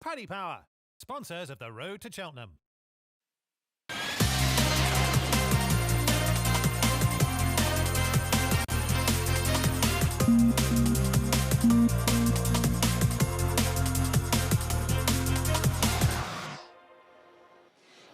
Paddy Power, sponsors of the Road to Cheltenham.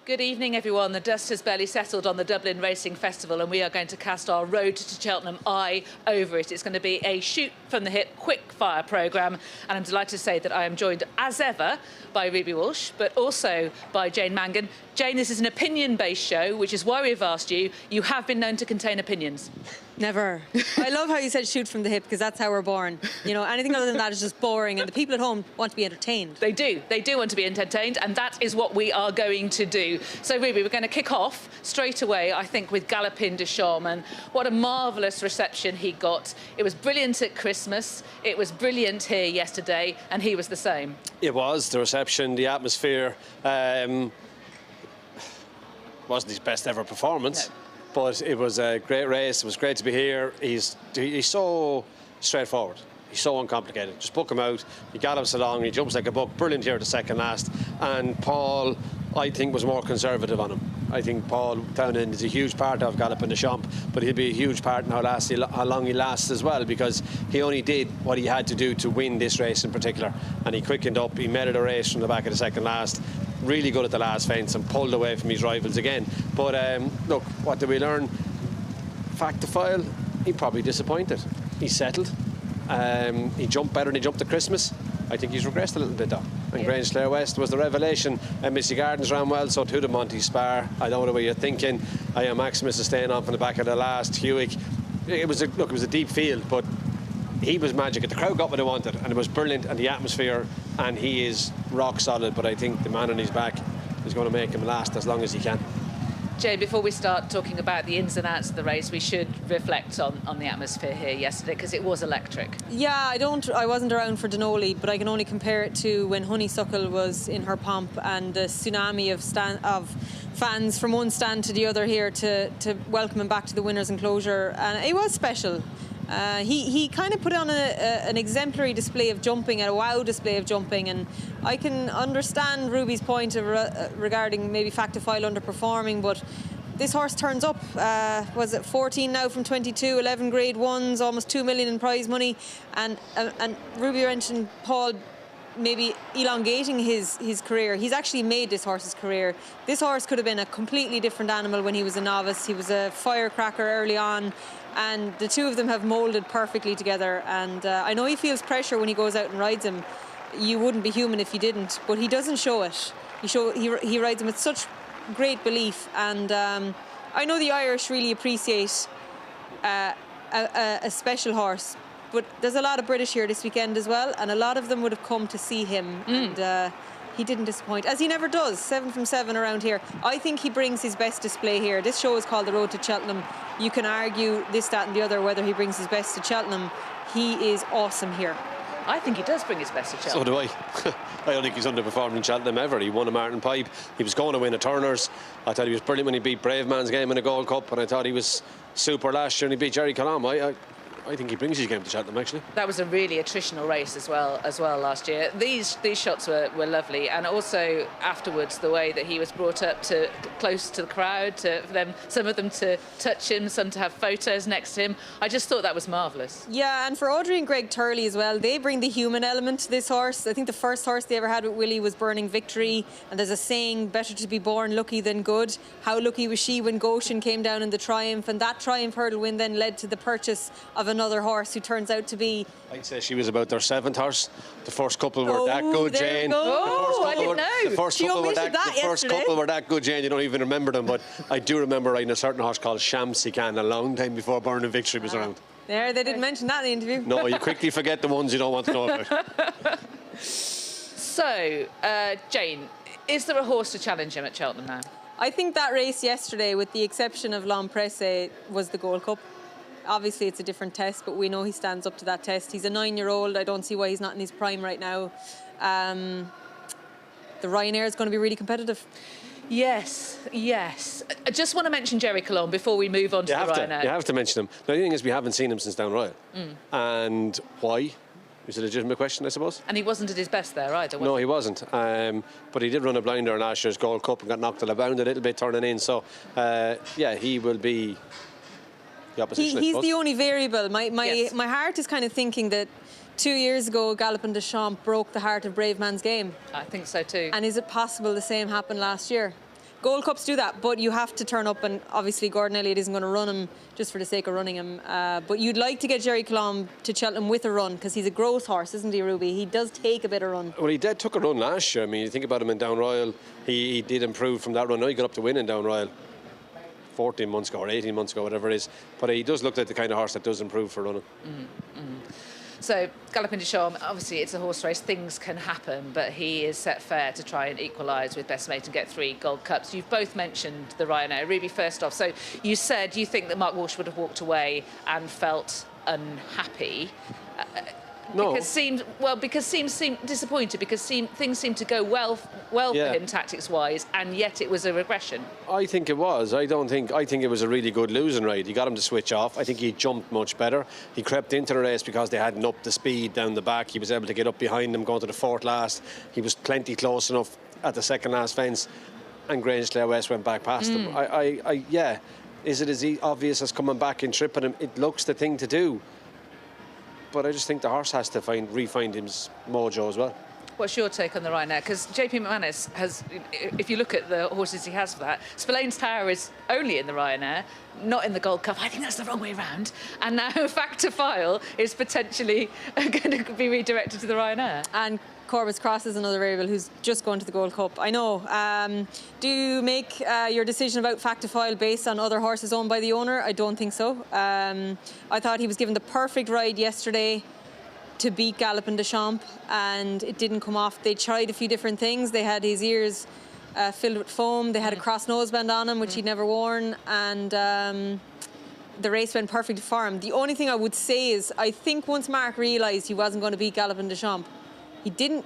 Good evening, everyone. The dust has barely settled on the Dublin Racing Festival, and we are going to cast our Road to Cheltenham eye over it. It's going to be a shoot from the hip, quick fire programme, and I'm delighted to say that I am joined, as ever, by Ruby Walsh, but also by Jane Mangan. Jane, this is an opinion-based show, which is why we've asked you. You have been known to contain opinions. Never. I love how you said shoot from the hip, because that's how we're born. You know, anything other than that is just boring, and the people at home want to be entertained. They do. They do want to be entertained, and that is what we are going to do. So, Ruby, we're going to kick off straight away, I think, with Galopin Des Champs, and what a marvellous reception he got. It was brilliant at Christmas. It was brilliant here yesterday, and he was the same. It was. The reception, the atmosphere. Wasn't his best ever performance. No. But it was a great race. It was great to be here. He's so straightforward. He's so uncomplicated. Just book him out. He gallops along. He jumps like a buck. Brilliant here at the second last. And Paul, I think, was more conservative on him. I think Paul Townend is a huge part of Galopin Des Champs, but he'll be a huge part in how long he lasts as well, because he only did what he had to do to win this race in particular. And he quickened up. He made it a race from the back of the second last. Really good at the last fence and pulled away from his rivals again. But look, what did we learn? Fact to file, he probably disappointed. He settled. He jumped better than he jumped at Christmas. I think he's regressed a little bit though. And Grange Clare West was the revelation. Missy Gardens ran well, so too did Monty Spar. I don't know what you're thinking. Maximus is staying on from the back of the last. Hewick. It was a deep field, but he was magic. The crowd got what they wanted, and it was brilliant, and the atmosphere, and he is rock solid. But I think the man on his back is going to make him last as long as he can. Jane, before we start talking about the ins and outs of the race, we should reflect on the atmosphere here yesterday, because it was electric. Yeah, I wasn't around for Denoli, but I can only compare it to when Honeysuckle was in her pomp, and the tsunami of fans from one stand to the other here to welcome him back to the winners' enclosure, and it was special. He kind of put on an exemplary display of jumping, a wow display of jumping, and I can understand Ruby's point regarding maybe Fact to File underperforming, but this horse turns up. Was it 14 now from 22, 11 grade ones, almost 2 million in prize money, and Ruby mentioned Paul maybe elongating his career. He's actually made this horse's career. This horse could have been a completely different animal when he was a novice. He was a firecracker early on, and the two of them have moulded perfectly together. And I know he feels pressure when he goes out and rides him. You wouldn't be human if you didn't, but he doesn't show it. He rides him with such great belief, and I know the Irish really appreciate a special horse. But there's a lot of British here this weekend as well, and a lot of them would have come to see him, and he didn't disappoint, as he never does. 7 from 7 around here. I think he brings his best display here. This show is called The Road to Cheltenham. You can argue this, that and the other whether he brings his best to Cheltenham. He is awesome here. I think he does bring his best to Cheltenham. So do I. I don't think he's underperformed in Cheltenham ever. He won a Martin Pipe. He was going to win a Turner's. I thought he was brilliant when he beat Brave Man's game in the Gold Cup, and I thought he was super last year when he beat Jerry Colomb. I think he brings his game to Cheltenham, actually. That was a really attritional race as well last year. These shots were lovely, and also afterwards the way that he was brought up to close to the crowd, some of them to touch him, some to have photos next to him. I just thought that was marvellous. Yeah, and for Audrey and Greg Turley as well, they bring the human element to this horse. I think the first horse they ever had with Willie was Burning Victory, and there's a saying, better to be born lucky than good. How lucky was she when Goshen came down in the Triumph, and that Triumph hurdle win then led to the purchase of another horse who turns out to be... I'd say she was about their 7th horse. The first couple were that good, Jane. I didn't know. The first couple were that good, Jane. You don't even remember them, but I do remember riding a certain horse called Shamsican a long time before Burning Victory was around. There, they didn't mention that in the interview. No, you quickly forget the ones you don't want to know about. So, Jane, is there a horse to challenge him at Cheltenham now? I think that race yesterday, with the exception of L'Empresse, was the Gold Cup. Obviously, it's a different test, but we know he stands up to that test. He's a 9-year-old. I don't see why he's not in his prime right now. The Ryanair is going to be really competitive. Yes. I just want to mention Jerry Colomb before we move on to the Ryanair. You have to mention him. The only thing is we haven't seen him since Down Royal. And why? It's a legitimate question, I suppose. And he wasn't at his best there either, was No, he? he wasn't. But he did run a blinder in last year's Gold Cup and got knocked on the bound a little bit turning in. So, he will be the opposition. He's the only variable. Yes. My heart is kind of thinking that 2 years ago, Galopin Des Champs broke the heart of Brave Man's Game. I think so too. And is it possible the same happened last year? Gold Cups do that, but you have to turn up, and obviously Gordon Elliott isn't going to run him just for the sake of running him. But you'd like to get Jerry Colombe to Cheltenham with a run, because he's a gross horse, isn't he, Ruby? He does take a bit of run. Well, he took a run last year. I mean, you think about him in Down Royal, he did improve from that run. Now he got up to win in Down Royal 14 months ago or 18 months ago, whatever it is. But he does look like the kind of horse that does improve for running. So, Galopin Des Champs, obviously it's a horse race, things can happen, but he is set fair to try and equalise with Best Mate and get 3 Gold Cups. You've both mentioned the Ryanair. Ruby, first off, so you said you think that Mark Walsh would have walked away and felt unhappy. No. Because seemed disappointed, because things seemed to go well for him tactics-wise, and yet it was a regression. I think it was. I think it was a really good losing ride. He got him to switch off. I think he jumped much better. He crept into the race because they hadn't upped the speed down the back. He was able to get up behind them, going to the 4th last. He was plenty close enough at the 2nd last fence, and Grangeley West went back past him. Is it as obvious as coming back and tripping him? It looks the thing to do. But I just think the horse has to refine his mojo as well. What's your take on the Ryanair? Because JP McManus has, if you look at the horses he has for that, Spillane's Tower is only in the Ryanair, not in the Gold Cup. I think that's the wrong way around. And now Fact to File is potentially going to be redirected to the Ryanair. And Corbett's Cross is another variable who's just going to the Gold Cup. I know. Do you make your decision about Fact to File based on other horses owned by the owner? I don't think so. I thought he was given the perfect ride yesterday to beat Galopin Des Champs, and it didn't come off. They tried a few different things. They had his ears filled with foam. They had a cross noseband on him, which he'd never worn, and the race went perfect for him. The only thing I would say is I think once Mark realised he wasn't going to beat Galopin Des Champs, he didn't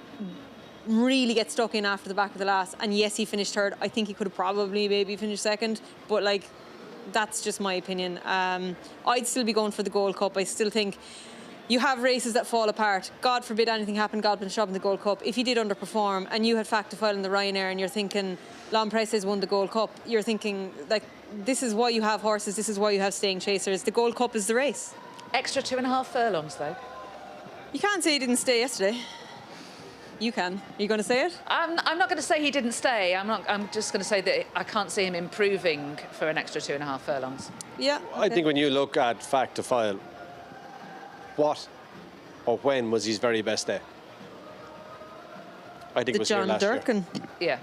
really get stuck in after the back of the last, and yes, he finished 3rd. I think he could have probably maybe finished 2nd, but like, that's just my opinion. I'd still be going for the Gold Cup. I still think you have races that fall apart. God forbid anything happened, Galopin Des Champs in the Gold Cup. If he did underperform and you had Fact to File in the Ryanair and you're thinking L'Empresse has won the Gold Cup, you're thinking, like, this is why you have horses, this is why you have staying chasers. The Gold Cup is the race. Extra 2.5 furlongs, though. You can't say he didn't stay yesterday. You can. Are you going to say it? I'm not going to say he didn't stay. I'm just going to say that I can't see him improving for an extra 2.5 furlongs. Yeah. Okay. I think when you look at Fact to File, what or when was his very best day? I think it was John here last Durkin. Yeah.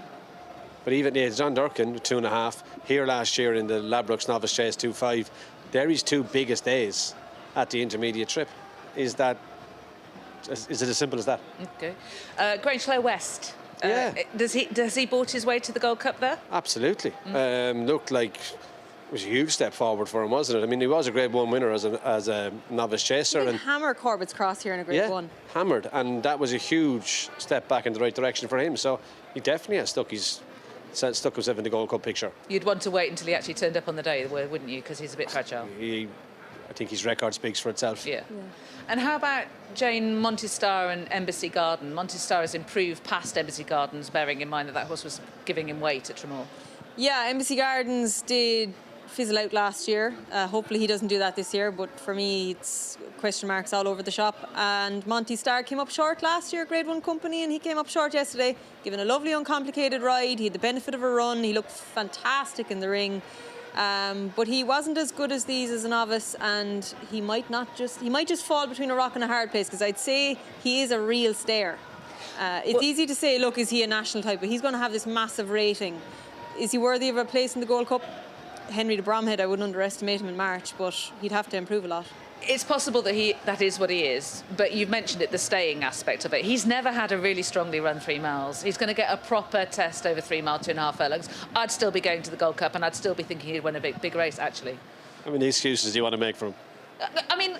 But even John Durkin, 2.5, here last year in the Ladbrokes Novice Chase 2.5, they're his 2 biggest days at the intermediate trip. Is it as simple as that? Okay. Grangeley West. Yeah. Does he bought his way to the Gold Cup there? Absolutely. Looked like it was a huge step forward for him, wasn't it? I mean, he was a Grade 1 winner as a novice chaser. He hammer Corbett's Cross here in a Grade 1. Hammered, and that was a huge step back in the right direction for him. So he definitely has stuck himself in the Gold Cup picture. You'd want to wait until he actually turned up on the day, wouldn't you? Because he's a bit fragile. I think his record speaks for itself. Yeah. And how about Jane Montestar and Embassy Garden? Montestar has improved past Embassy Gardens, bearing in mind that horse was giving him weight at Tremor. Yeah, Embassy Gardens did fizzle out last year. Hopefully he doesn't do that this year, but for me it's question marks all over the shop. And Monty Star came up short last year, Grade 1 company, and he came up short yesterday, given a lovely uncomplicated ride. He had the benefit of a run. He looked fantastic in the ring. But he wasn't as good as these as a novice, and he might just fall between a rock and a hard place, because I'd say he is a real stayer. It's easy to say, look, is he a national type, but he's going to have this massive rating. Is he worthy of a place in the Gold Cup? Henry de Bromhead, I wouldn't underestimate him in March, but he'd have to improve a lot. It's possible that that is what he is, but you've mentioned it, the staying aspect of it. He's never had a really strongly run 3 miles. He's going to get a proper test over 3 mile, 2.5 furlongs. I'd still be going to the Gold Cup, and I'd still be thinking he'd win a big race, actually. How many excuses do you want to make for him? I mean,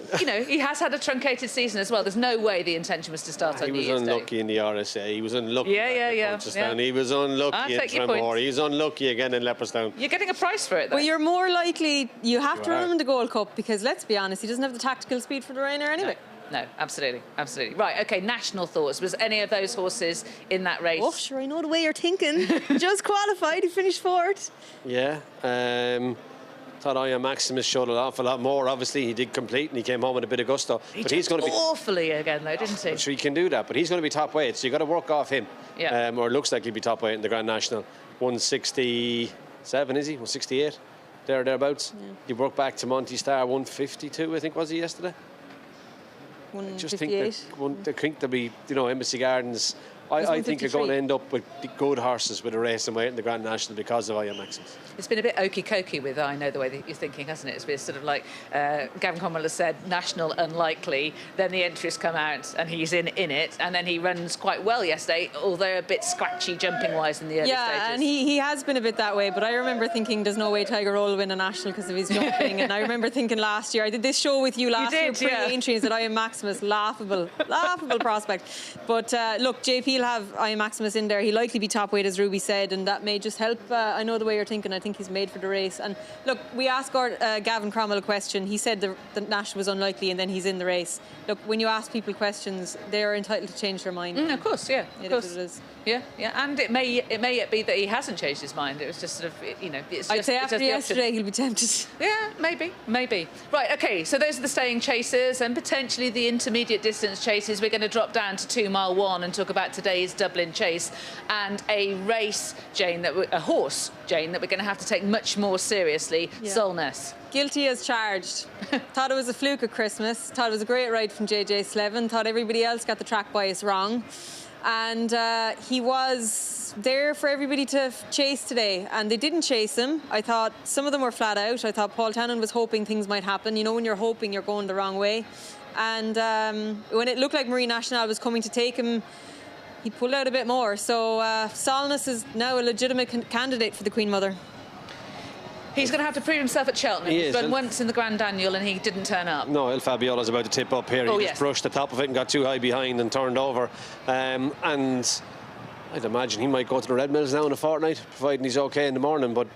he has had a truncated season as well. There's no way the intention was to start on New Year's Day. He was unlucky in the RSA. He was unlucky. Yeah. He was unlucky in Tremor. He's unlucky again in Leopardstown. You're getting a price for it, though. Well, you're more likely... You have to run him in the Gold Cup, because, let's be honest, he doesn't have the tactical speed for the Ryanair anyway. No, absolutely, absolutely. Right, OK, national thoughts. Was any of those horses in that race? Oh, sure, I know the way you're thinking. Just qualified, he finished fourth. Yeah. Thought I Am Maximus showed an awful lot more. Obviously, he did complete and he came home with a bit of gusto. But he's going to be awfully again, though, didn't he? Sure, he can do that, but he's going to be top weight, so you've got to work off him. Yeah. Or it looks like he'll be top weight in the Grand National. 167, is he? 168? Thereabouts. Yeah. You work back to Monty Star, 152, I think, was he yesterday? 158. I think there'll be, Embassy Gardens. I think you're going to end up with good horses with a racing weight in the Grand National because of I Am Maximus. It's been a bit okey-cokey with I know the way that you're thinking, hasn't it? It's been sort of like Gavin Cromwell has said, national unlikely, then the entries come out and he's in it, and then he runs quite well yesterday, although a bit scratchy jumping-wise in the early stages. Yeah, and he has been a bit that way, but I remember thinking there's no way Tiger Roll will win a national because of his jumping, and I remember thinking last year, I did this show with you last year, pre-entries at I Am Maximus, laughable prospect. But look, JP will have I Am Maximus in there. He'll likely be top weight, as Ruby said, and that may just help. I know the way you're thinking. I think he's made for the race. And look, we asked Gavin Cromwell a question. He said the national was unlikely, and then he's in the race. Look, when you ask people questions, they're entitled to change their mind. Of course, yeah. Of course. It is. Yeah, and it may yet be that he hasn't changed his mind. It was just sort of, it's I'd say after yesterday he'll be tempted. Yeah, maybe. Right, OK, so those are the staying chasers and potentially the intermediate distance chasers. We're going to drop down to 2 Mile 1 and talk about today's Dublin Chase and a race, Jane, a horse, Jane, that we're going to have to take much more seriously, Solness. Guilty as charged. Thought it was a fluke at Christmas. Thought it was a great ride from JJ Slevin. Thought everybody else got the track bias wrong. And he was there for everybody to chase today, and they didn't chase him. I thought some of them were flat out. I thought Paul Tannen was hoping things might happen. When you're hoping, you're going the wrong way. And when it looked like Marine National was coming to take him, he pulled out a bit more. So Solness is now a legitimate candidate for the Queen Mother. He's going to have to prove himself at Cheltenham. He's done once in the Grand Annual and he didn't turn up. No, El Fabiola's about to tip up here. He just brushed the top of it and got too high behind and turned over. And I'd imagine he might go to the Red Mills now in a fortnight, providing he's OK in the morning. But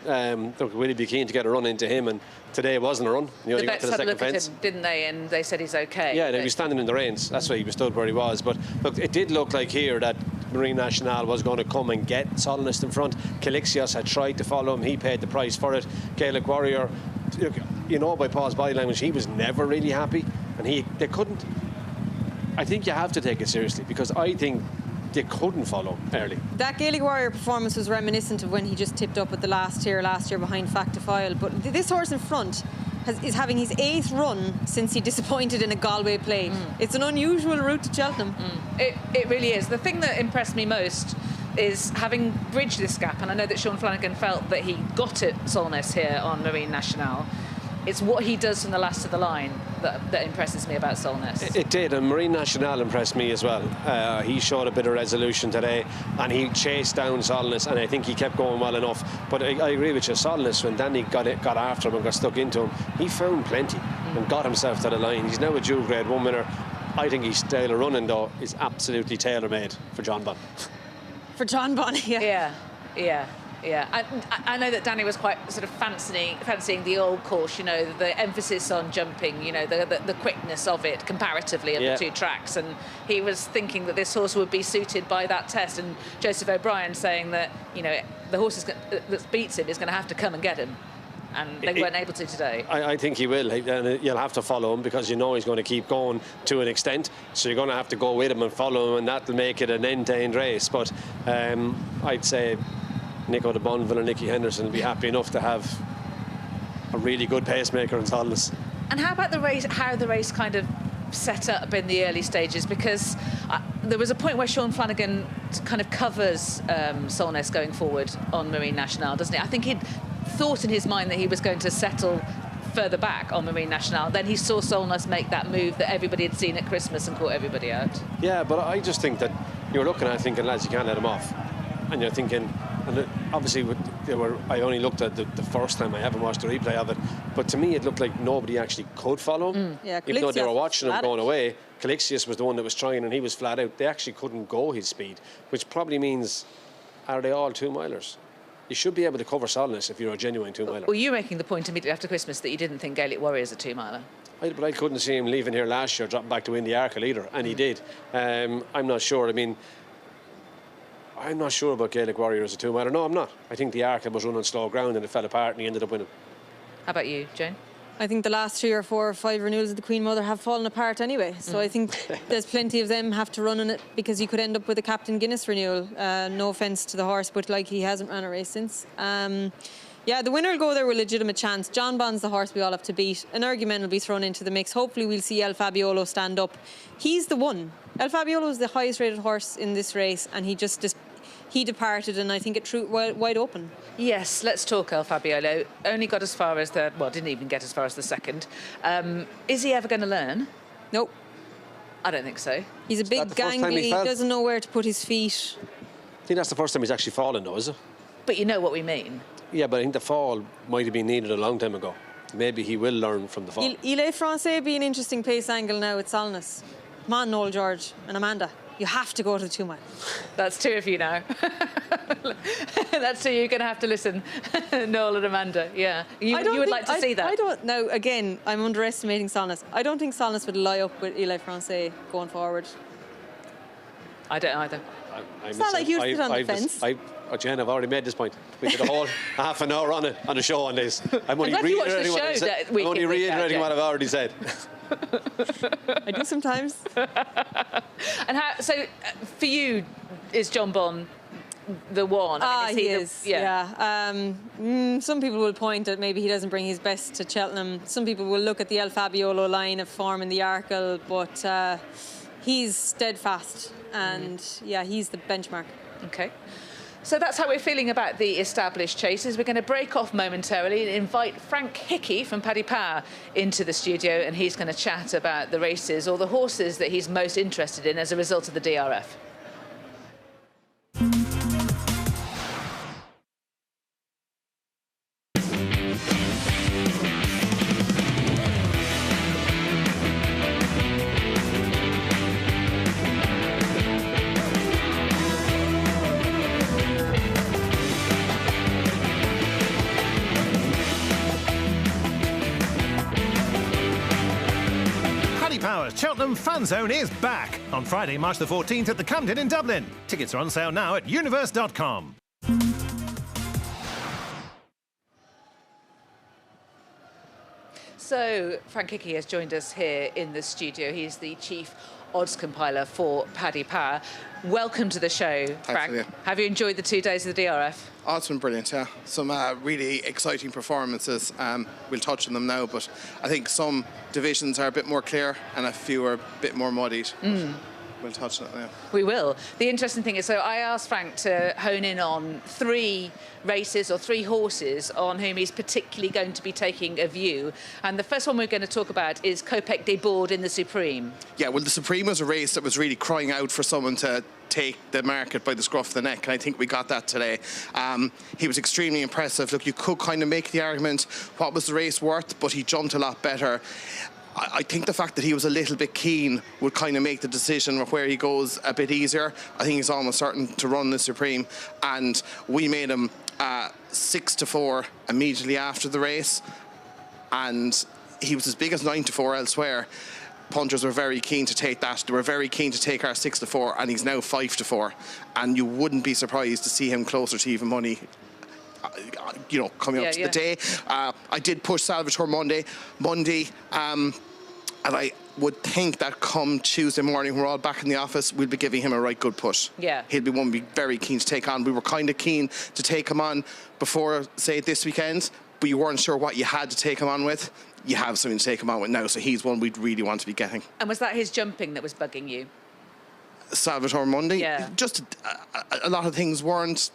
look, really be keen to get a run into him. And today wasn't a run. The vets had a look at him, didn't they? And they said he's OK. Yeah, he was standing in the reins. That's why he was stood where he was. But look, it did look like here that Marine National was going to come and get Solness in front. Calixios had tried to follow him. He paid the price for it. Gaelic Warrior, by Paul's body language, he was never really happy. And they couldn't. I think you have to take it seriously because I think they couldn't follow early. That Gaelic Warrior performance was reminiscent of when he just tipped up at the last year behind Factifile. But this horse in front is having his 8th run since he disappointed in a Galway plate. It's an unusual route to Cheltenham. It really is. The thing that impressed me most is having bridged this gap, and I know that Sean Flanagan felt that he got at Solness here on Marine National. It's what he does from the last of the line that impresses me about Solness. It did, and Marine National impressed me as well. He showed a bit of resolution today, and he chased down Solness, and I think he kept going well enough. But I agree with you, Solness, when Danny got after him and got stuck into him, he found plenty and got himself to the line. He's now a dual grade 1 winner. I think his style of running, though, is absolutely tailor-made for John Bunn. For John Bunn, yeah. I know that Danny was quite sort of fancying the old course, the emphasis on jumping, the quickness of it comparatively of the two tracks, and he was thinking that this horse would be suited by that test, and Joseph O'Brien saying that the horse that beats him is going to have to come and get him, and they weren't able to today. I think he will, and you'll have to follow him because he's going to keep going to an extent, so you're going to have to go with him and follow him, and that'll make it an end-to-end race. But I'd say Nico de Bonneville and Nicky Henderson will be happy enough to have a really good pacemaker in Solness. And how about the race? How the race kind of set up in the early stages? Because there was a point where Sean Flanagan kind of covers Solness going forward on Marine National, doesn't he? I think he'd thought in his mind that he was going to settle further back on Marine National. Then he saw Solness make that move that everybody had seen at Christmas and caught everybody out. Yeah, but I just think that you're looking at thinking, lads, you can't let him off, and you're thinking. And obviously, I only looked at the first time. I haven't watched the replay of it. But to me, it looked like nobody actually could follow him. Even though they were watching him going away, Calixios was the one that was trying, and he was flat out. They actually couldn't go his speed, which probably means, are they all 2-milers? You should be able to cover Solness if you're a genuine 2-miler. Well, you're making the point immediately after Christmas that you didn't think Gaelic Warrior's a 2-miler. But I couldn't see him leaving here last year, dropping back to win the Arkle either, and he did. I'm not sure. I mean, I'm not sure about Gaelic Warrior as a 2-miler. No, I'm not. I think the Arkle was run on slow ground and it fell apart and he ended up winning. How about you, Jane? I think the last 3 or 4 or 5 renewals of the Queen Mother have fallen apart anyway. So I think there's plenty of them have to run in it, because you could end up with a Captain Guinness renewal. No offence to the horse, but like, he hasn't ran a race since. Yeah, the winner will go there with a legitimate chance. John Bond's the horse we all have to beat. An argument will be thrown into the mix. Hopefully we'll see El Fabiolo stand up. He's the one. El Fabiolo is the highest rated horse in this race, and he departed, and I think it threw it wide open. Yes, let's talk El Fabiolo. Only got as far as didn't even get as far as the second. Is he ever going to learn? Nope. I don't think so. He's a big gangly, he doesn't know where to put his feet. I think that's the first time he's actually fallen though, is it? But you know what we mean. Yeah, but I think the fall might have been needed a long time ago. Maybe he will learn from the fall. Il est Francais be an interesting pace angle now with Solness. Come on, Noel, George and Amanda. You have to go to the 2 mile. That's 2 of you now. That's 2 you're going to have to listen. Noel and Amanda, yeah. You would like to see that? I don't know. Again, I'm underestimating Solness. I don't think Solness would lie up with Ile Francais going forward. I don't either. It's not like you sit on the fence. Jen, I've already made this point. We did a whole half an hour on a show on this. I'm only reiterating what I've already said. I do sometimes. And so for you, is John Bond the one? He is. Yeah. Some people will point at maybe he doesn't bring his best to Cheltenham. Some people will look at the El Fabiolo line of form in the Arkle, but he's steadfast, and he's the benchmark. Okay. So that's how we're feeling about the established chases. We're going to break off momentarily and invite Frank Hickey from Paddy Power into the studio, and he's going to chat about the races or the horses that he's most interested in as a result of the DRF. Cheltenham Fan Zone is back on Friday, March the 14th at the Camden in Dublin. Tickets are on sale now at universe.com. So Frank Hickey has joined us here in the studio. He's the chief odds compiler for Paddy Power. Welcome to the show, Frank. Have you enjoyed the 2 days of the DRF? Oh, it's been brilliant, yeah. Some really exciting performances. We'll touch on them now, but I think some divisions are a bit more clear and a few are a bit more muddied. We'll touch on it now. We will. The interesting thing is, so I asked Frank to hone in on 3 races or 3 horses on whom he's particularly going to be taking a view. And the first one we're going to talk about is Kopek Des Bordes in the Supreme. Yeah, well, the Supreme was a race that was really crying out for someone to take the market by the scruff of the neck, and I think we got that today. He was extremely impressive. Look, you could kind of make the argument, what was the race worth, but he jumped a lot better. I think the fact that he was a little bit keen would kind of make the decision of where he goes a bit easier. I think he's almost certain to run the Supreme, and we made him 6-4 immediately after the race, and he was as big as 9-4 elsewhere. Punters were very keen to take that. They were very keen to take our 6-4, and he's now 5-4, and you wouldn't be surprised to see him closer to even money, coming up to the day. I did push Salvatore Monday, and I would think that come Tuesday morning, we're all back in the office, we'll be giving him a right good push. Yeah. He'll be one we'd be very keen to take on. We were kind of keen to take him on before, say, this weekend, but you weren't sure what you had to take him on with. You have something to take him on with now, so he's one we'd really want to be getting. And was that his jumping that was bugging you? Salvatore Monday? Yeah. Just a lot of things weren't...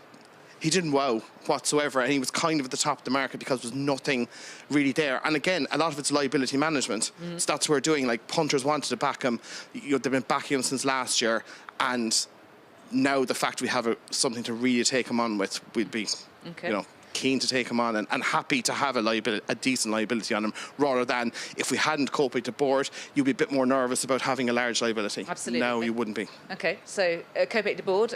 He didn't wow whatsoever, and he was kind of at the top of the market because there was nothing really there. And again, a lot of it's liability management. So that's what we're doing. Like, punters wanted to back him. They've been backing him since last year, and now the fact we have something to really take him on with, we'd be, keen to take him on and happy to have a decent liability on him, rather than if we hadn't Kopek Des Bordes, you'd be a bit more nervous about having a large liability. Absolutely. Now you wouldn't be. Okay, so Kopek Des Bordes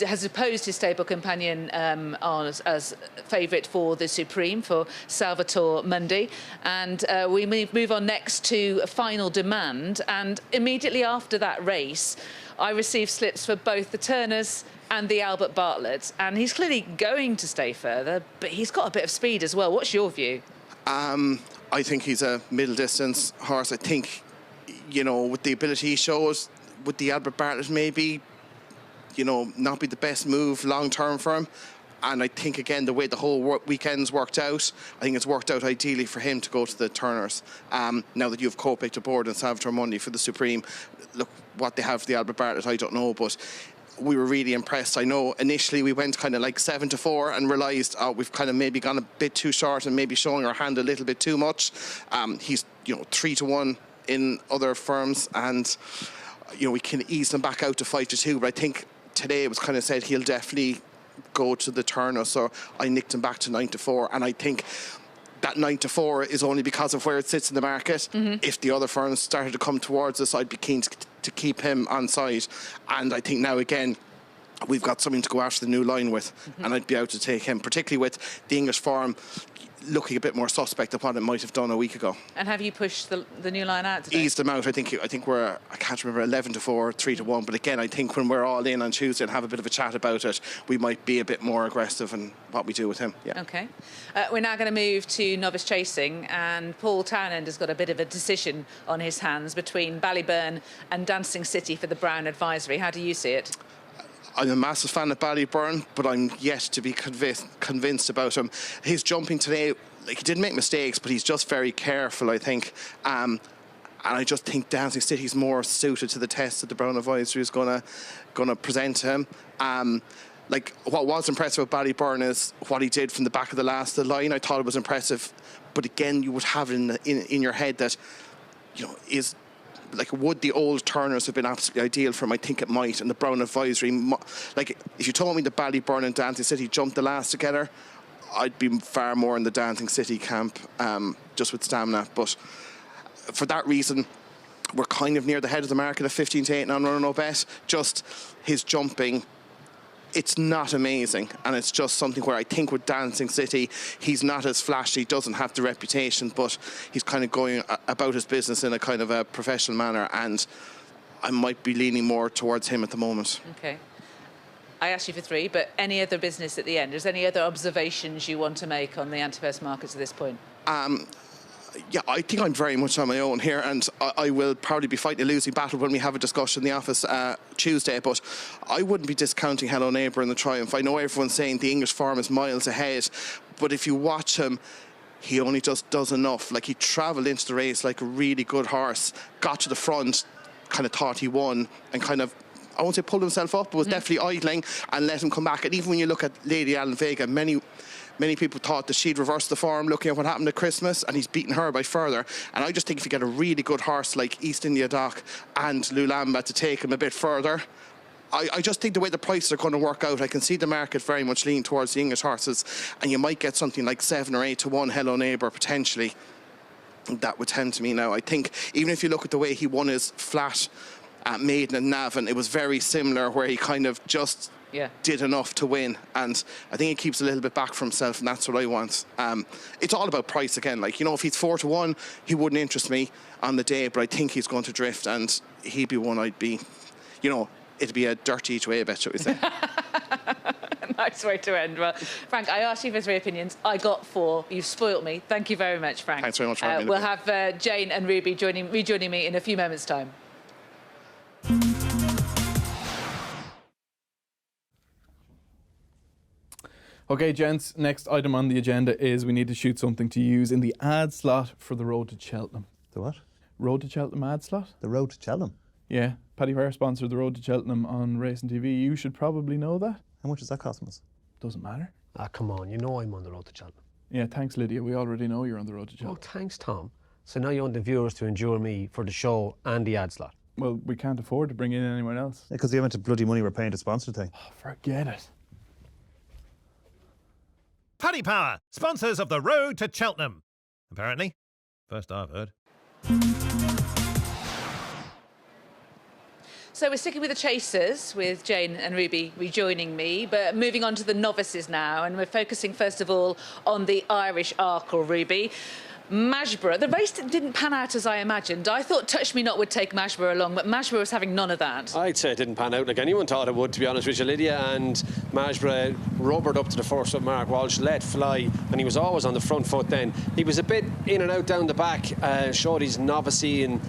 has opposed his stable companion as favourite for the Supreme, for Salvatore Mundi. And we move on next to Final Demand. And immediately after that race, I received slips for both the Turners and the Albert Bartlett. And he's clearly going to stay further, but he's got a bit of speed as well. What's your view? I think he's a middle distance horse. I think, with the ability he shows, with the Albert Bartlett maybe, not be the best move long term for him. And I think, again, the way the whole weekend's worked out, I think it's worked out ideally for him to go to the Turners. Now that you have Kopek Des Bordes and Salvatore Mundi for the Supreme, look, what they have for the Albert Bartlett, I don't know, but we were really impressed. I know initially we went kind of like 7-4 and realised we've kind of maybe gone a bit too short and maybe showing our hand a little bit too much. He's 3-1 in other firms, and we can ease them back out to 5-2. But I think today it was kind of said he'll definitely go to the Turner, so I nicked him back to 9-4, and I think that 9-4 is only because of where it sits in the market. If the other firms started to come towards us, I'd be keen to keep him on side. And I think now again we've got something to go after the new line with, and I'd be out to take him, particularly with the English form looking a bit more suspect than what it might have done a week ago. And have you pushed the new line out today? Eased them out. I think we're, I can't remember, 11-4, 3-1. But again, I think when we're all in on Tuesday and have a bit of a chat about it, we might be a bit more aggressive in what we do with him. Yeah. Okay. We're now going to move to novice chasing, and Paul Townend has got a bit of a decision on his hands between Ballyburn and Dancing City for the Brown Advisory. How do you see it? I'm a massive fan of Ballyburn, but I'm yet to be convinced about him. His jumping today, he didn't make mistakes, but he's just very careful, I think. And I just think Dancing City's more suited to the test that the Brown Advisory is going to present to him. What was impressive about Ballyburn is what he did from the back of the line. I thought it was impressive, but again, you would have it in your head that, would the old Turners have been absolutely ideal for him? I think it might. And the Brown Advisory, if you told me that Ballyburn and Dancing City jumped the last together, I'd be far more in the Dancing City camp, just with stamina. But for that reason, we're kind of near the head of the market at 15-8 on Run No Bet. Just his jumping, it's not amazing, and it's just something where I think with Dancing City, he's not as flashy, doesn't have the reputation, but he's kind of going about his business in a kind of a professional manner, and I might be leaning more towards him at the moment. Okay. I asked you for 3, but any other business at the end? Is there any other observations you want to make on the anti-pest markets at this point? Yeah, I think I'm very much on my own here, and I will probably be fighting a losing battle when we have a discussion in the office Tuesday, but I wouldn't be discounting Hello Neighbour in the Triumph. I know everyone's saying the English form is miles ahead, but if you watch him, he only just does enough. He travelled into the race like a really good horse, got to the front, kind of thought he won, and kind of, I won't say pulled himself up, but was definitely idling and let him come back. And even when you look at Lady Allen Vega, many people thought that she'd reversed the form looking at what happened at Christmas, and he's beaten her by further. And I just think if you get a really good horse like East India Dock and Lulamba to take him a bit further, I just think the way the prices are going to work out, I can see the market very much lean towards the English horses, and you might get something like 7 or 8 to 1 Hello Neighbour potentially. That would tend to me now. I think even if you look at the way he won his flat at Maiden and Navan, it was very similar, where he kind of just did enough to win, and I think he keeps a little bit back for himself, and that's what I want. It's all about price again. If he's 4-1, he wouldn't interest me on the day, but I think he's going to drift, and he'd be one I'd be, it'd be a dirty each way bet, shall we say. Nice way to end. Well, Frank, I asked you for 3 opinions. I got 4. You've spoilt me. Thank you very much, Frank. Thanks very much for having me. We'll have Jane and Ruby rejoining me in a few moments' time. Okay, gents, next item on the agenda is we need to shoot something to use in the ad slot for the Road to Cheltenham. The what? Road to Cheltenham ad slot? The Road to Cheltenham? Yeah, Paddy Ware sponsored the Road to Cheltenham on Racing TV. You should probably know that. How much is that costing us? Doesn't matter. Ah, come on, you know I'm on the Road to Cheltenham. Yeah, thanks, Lydia. We already know you're on the Road to Cheltenham. Oh, thanks, Tom. So now you want the viewers to endure me for the show and the ad slot? Well, we can't afford to bring in anyone else. Because the amount of bloody money we're paying to sponsor the thing. Oh, forget it. Paddy Power, sponsors of the road to Cheltenham. Apparently. First I've heard. So we're sticking with the chasers, with Jane and Ruby rejoining me, but moving on to the novices now, and we're focusing first of all on the Irish Arkle, Ruby. Mashborough, the race didn't pan out as I imagined. I thought Touch Me Not would take Mashborough along, but Mashborough was having none of that. I'd say it didn't pan out like anyone thought it would, to be honest with you. Lydia and Mashborough rubbered up to the first of Mark Walsh, let fly, and he was always on the front foot then. He was a bit in and out down the back, showed his novice and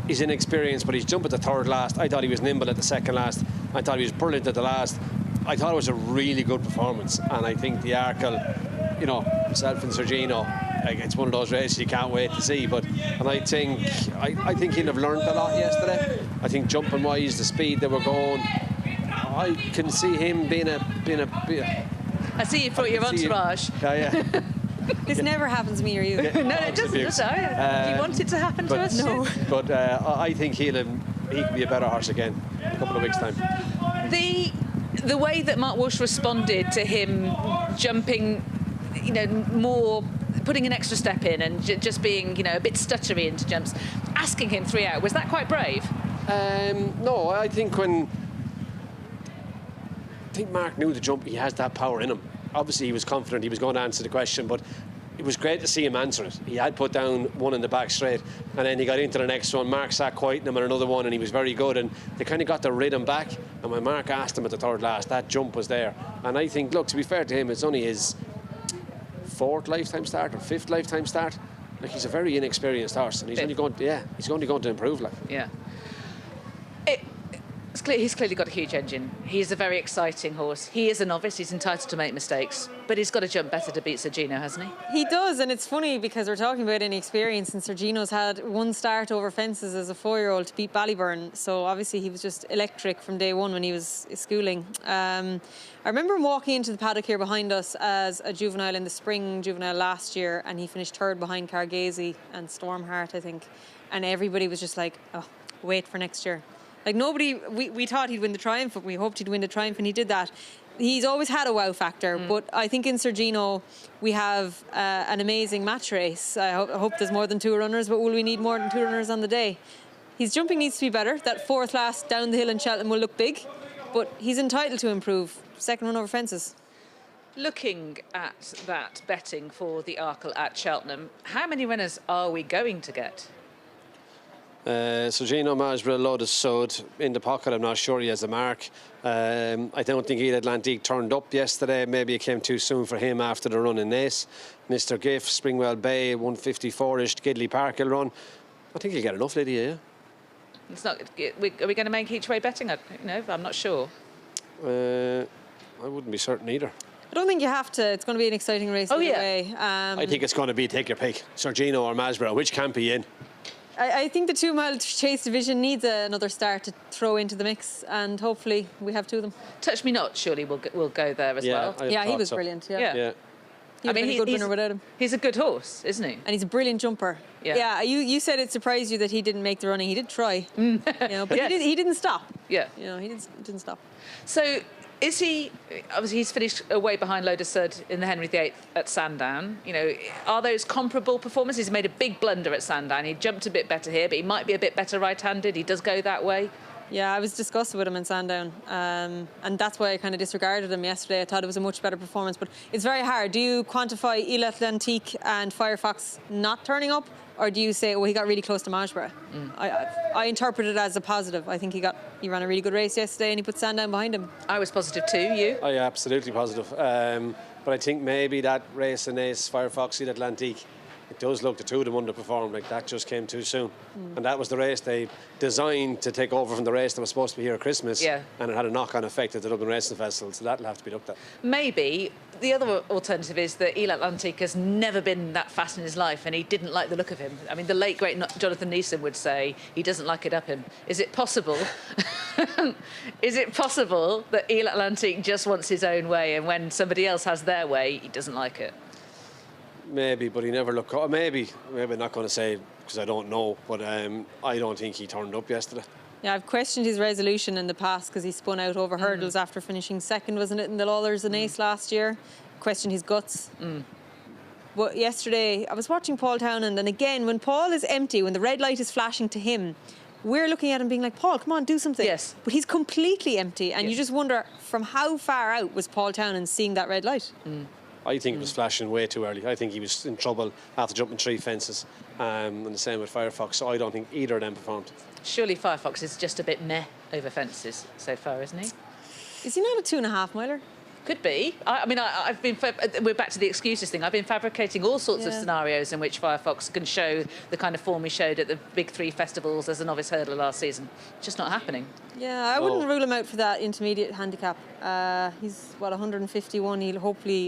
his inexperience, but he's jumped at the third last. I thought he was nimble at the second last. I thought he was brilliant at the last. I thought it was a really good performance, and I think the Arkle, you know, himself and Sergino, like, it's one of those races you can't wait to see. And I think he'll have learned a lot yesterday. I think jumping wise, the speed they were going, I can see him being a. I see you brought your entourage. Yeah. This never happens to me or you. No, it doesn't. Do you want it to happen to us? No. But I think he can be a better horse again in a couple of weeks' time. The way that Mark Walsh responded to him jumping, you know, more, putting an extra step in and just being, you know, a bit stuttery into jumps, asking him 3 out, was that quite brave? No, I think Mark knew the jump, he has that power in him. Obviously he was confident he was going to answer the question, but it was great to see him answer it. He had put down one in the back straight, and then he got into the next one. Mark sat quiet him on another one, and he was very good, and they kind of got the rhythm back. And when Mark asked him at the third last, that jump was there. And I think, look, to be fair to him, it's only his 4th lifetime start or 5th lifetime start. Like, he's a very inexperienced horse, and he's only going to improve. Like, yeah. He's clearly got a huge engine. He's a very exciting horse. He is a novice. He's entitled to make mistakes. But he's got to jump better to beat Sergino, hasn't he? He does, and it's funny because we're talking about inexperience, and Sergino's had one start over fences as a 4-year-old to beat Ballyburn. So obviously he was just electric from day one when he was schooling. I remember him walking into the paddock here behind us as a juvenile in the spring juvenile last year, and he finished 3rd behind Cargazzi and Stormheart, I think. And everybody was just like, oh, wait for next year. Like, nobody, we thought he'd win the Triumph, we hoped he'd win the Triumph, and he did that. He's always had a wow factor, but I think in Sergino we have an amazing match race. I hope there's more than 2 runners, but will we need more than 2 runners on the day? His jumping needs to be better. That 4th last down the hill in Cheltenham will look big, but he's entitled to improve. 2nd run over fences. Looking at that betting for the Arkle at Cheltenham, how many runners are we going to get? Sergino Mashborough, loaded sod in the pocket. I'm not sure he has a mark. I don't think Ile Atlantique turned up yesterday. Maybe it came too soon for him after the run in Naas. Mr. Giff, Springwell Bay, 154-ish, Gidley Park will run. I think he'll get enough, Lydia, yeah. It's not. Are we going to make each way betting? I'm not sure. I wouldn't be certain either. I don't think you have to. It's going to be an exciting race either way. I think it's going to be take your pick. Sergino or Mashborough. Which camp are you in? I think the 2-mile chase division needs another start to throw into the mix, and hopefully we have 2 of them. Touch Me Not surely will go there as well. Yeah, he was brilliant. Yeah. I mean, he's a good winner without him. He's a good horse, isn't he? And he's a brilliant jumper. Yeah. You said it surprised you that he didn't make the running. He did try, you know, but he didn't stop. Yeah. You know, he didn't stop. So, is he, obviously he's finished away behind Loader Sud in the Henry VIII at Sandown. You know, are those comparable performances? He made a big blunder at Sandown. He jumped a bit better here, but he might be a bit better right-handed. He does go that way. Yeah, I was disgusted with him in Sandown, and that's why I kind of disregarded him yesterday. I thought it was a much better performance, but it's very hard. Do you quantify Ile Atlantique and Firefox not turning up, or do you say, he got really close to Mashborough? I interpret it as a positive. I think he ran a really good race yesterday, and he put Sandown behind him. I was positive too. You? Oh, yeah, absolutely positive. But I think maybe that race in Naas, Firefox, Ile Atlantique, it does look the 2 of them underperformed. Like, that just came too soon. And that was the race they designed to take over from the race that was supposed to be here at Christmas. Yeah. And it had a knock-on effect at the Dublin Racing Festival, so that'll have to be looked at. Maybe. The other alternative is that Ile Atlantique has never been that fast in his life, and he didn't like the look of him. I mean, the late, great Jonathan Neeson would say he doesn't like it up him. Is it possible? Is it possible that Ile Atlantique just wants his own way, and when somebody else has their way, he doesn't like it? Maybe, but he never looked. Maybe I'm not going to say because I don't know, but I don't think he turned up yesterday. Yeah, I've questioned his resolution in the past because he spun out over hurdles after finishing 2nd, wasn't it, in the Lawlers and Ace last year. question his guts. But yesterday, I was watching Paul Townend, and again, when Paul is empty, when the red light is flashing to him, we're looking at him being like, Paul, come on, do something. Yes. But he's completely empty, and you just wonder, from how far out was Paul Townend seeing that red light? I think it was flashing way too early. I think he was in trouble after jumping 3 fences. And the same with Firefox. So I don't think either of them performed. Surely Firefox is just a bit meh over fences so far, isn't he? Is he not a 2.5 miler? Could be. I've been. We're back to the excuses thing. I've been fabricating all sorts of scenarios in which Firefox can show the kind of form he showed at the big 3 festivals as a novice hurdler last season. Just not happening. Yeah, I wouldn't rule him out for that intermediate handicap. He's 151.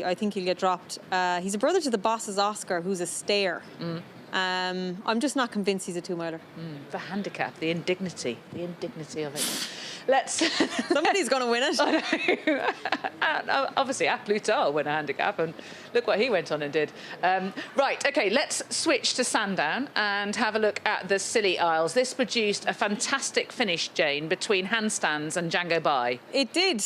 I think he'll get dropped. He's a brother to the boss's Oscar, who's a stayer. I'm just not convinced he's a 2-miler. The handicap, the indignity of it. Somebody's going to win it. I know. Obviously, Plutar won a handicap, and look what he went on and did. Right, OK, let's switch to Sandown and have a look at the Scilly Isles. This produced a fantastic finish, Jane, between handstands and Django By. It did.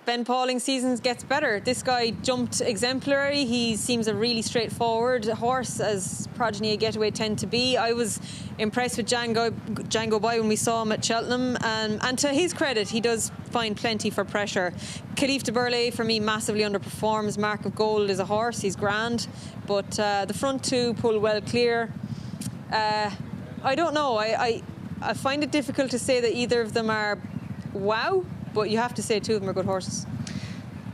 Ben Pauling's season gets better. This guy jumped exemplary. He seems a really straightforward horse, as progeny of Getaway tend to be. I was impressed with Django By when we saw him at Cheltenham. And to his credit, he does find plenty for pressure. Khalif de Burle, for me, massively underperforms. Mark of Gold is a horse. He's grand. But the front 2 pull well clear. I don't know. I find it difficult to say that either of them are wow. But you have to say 2 of them are good horses.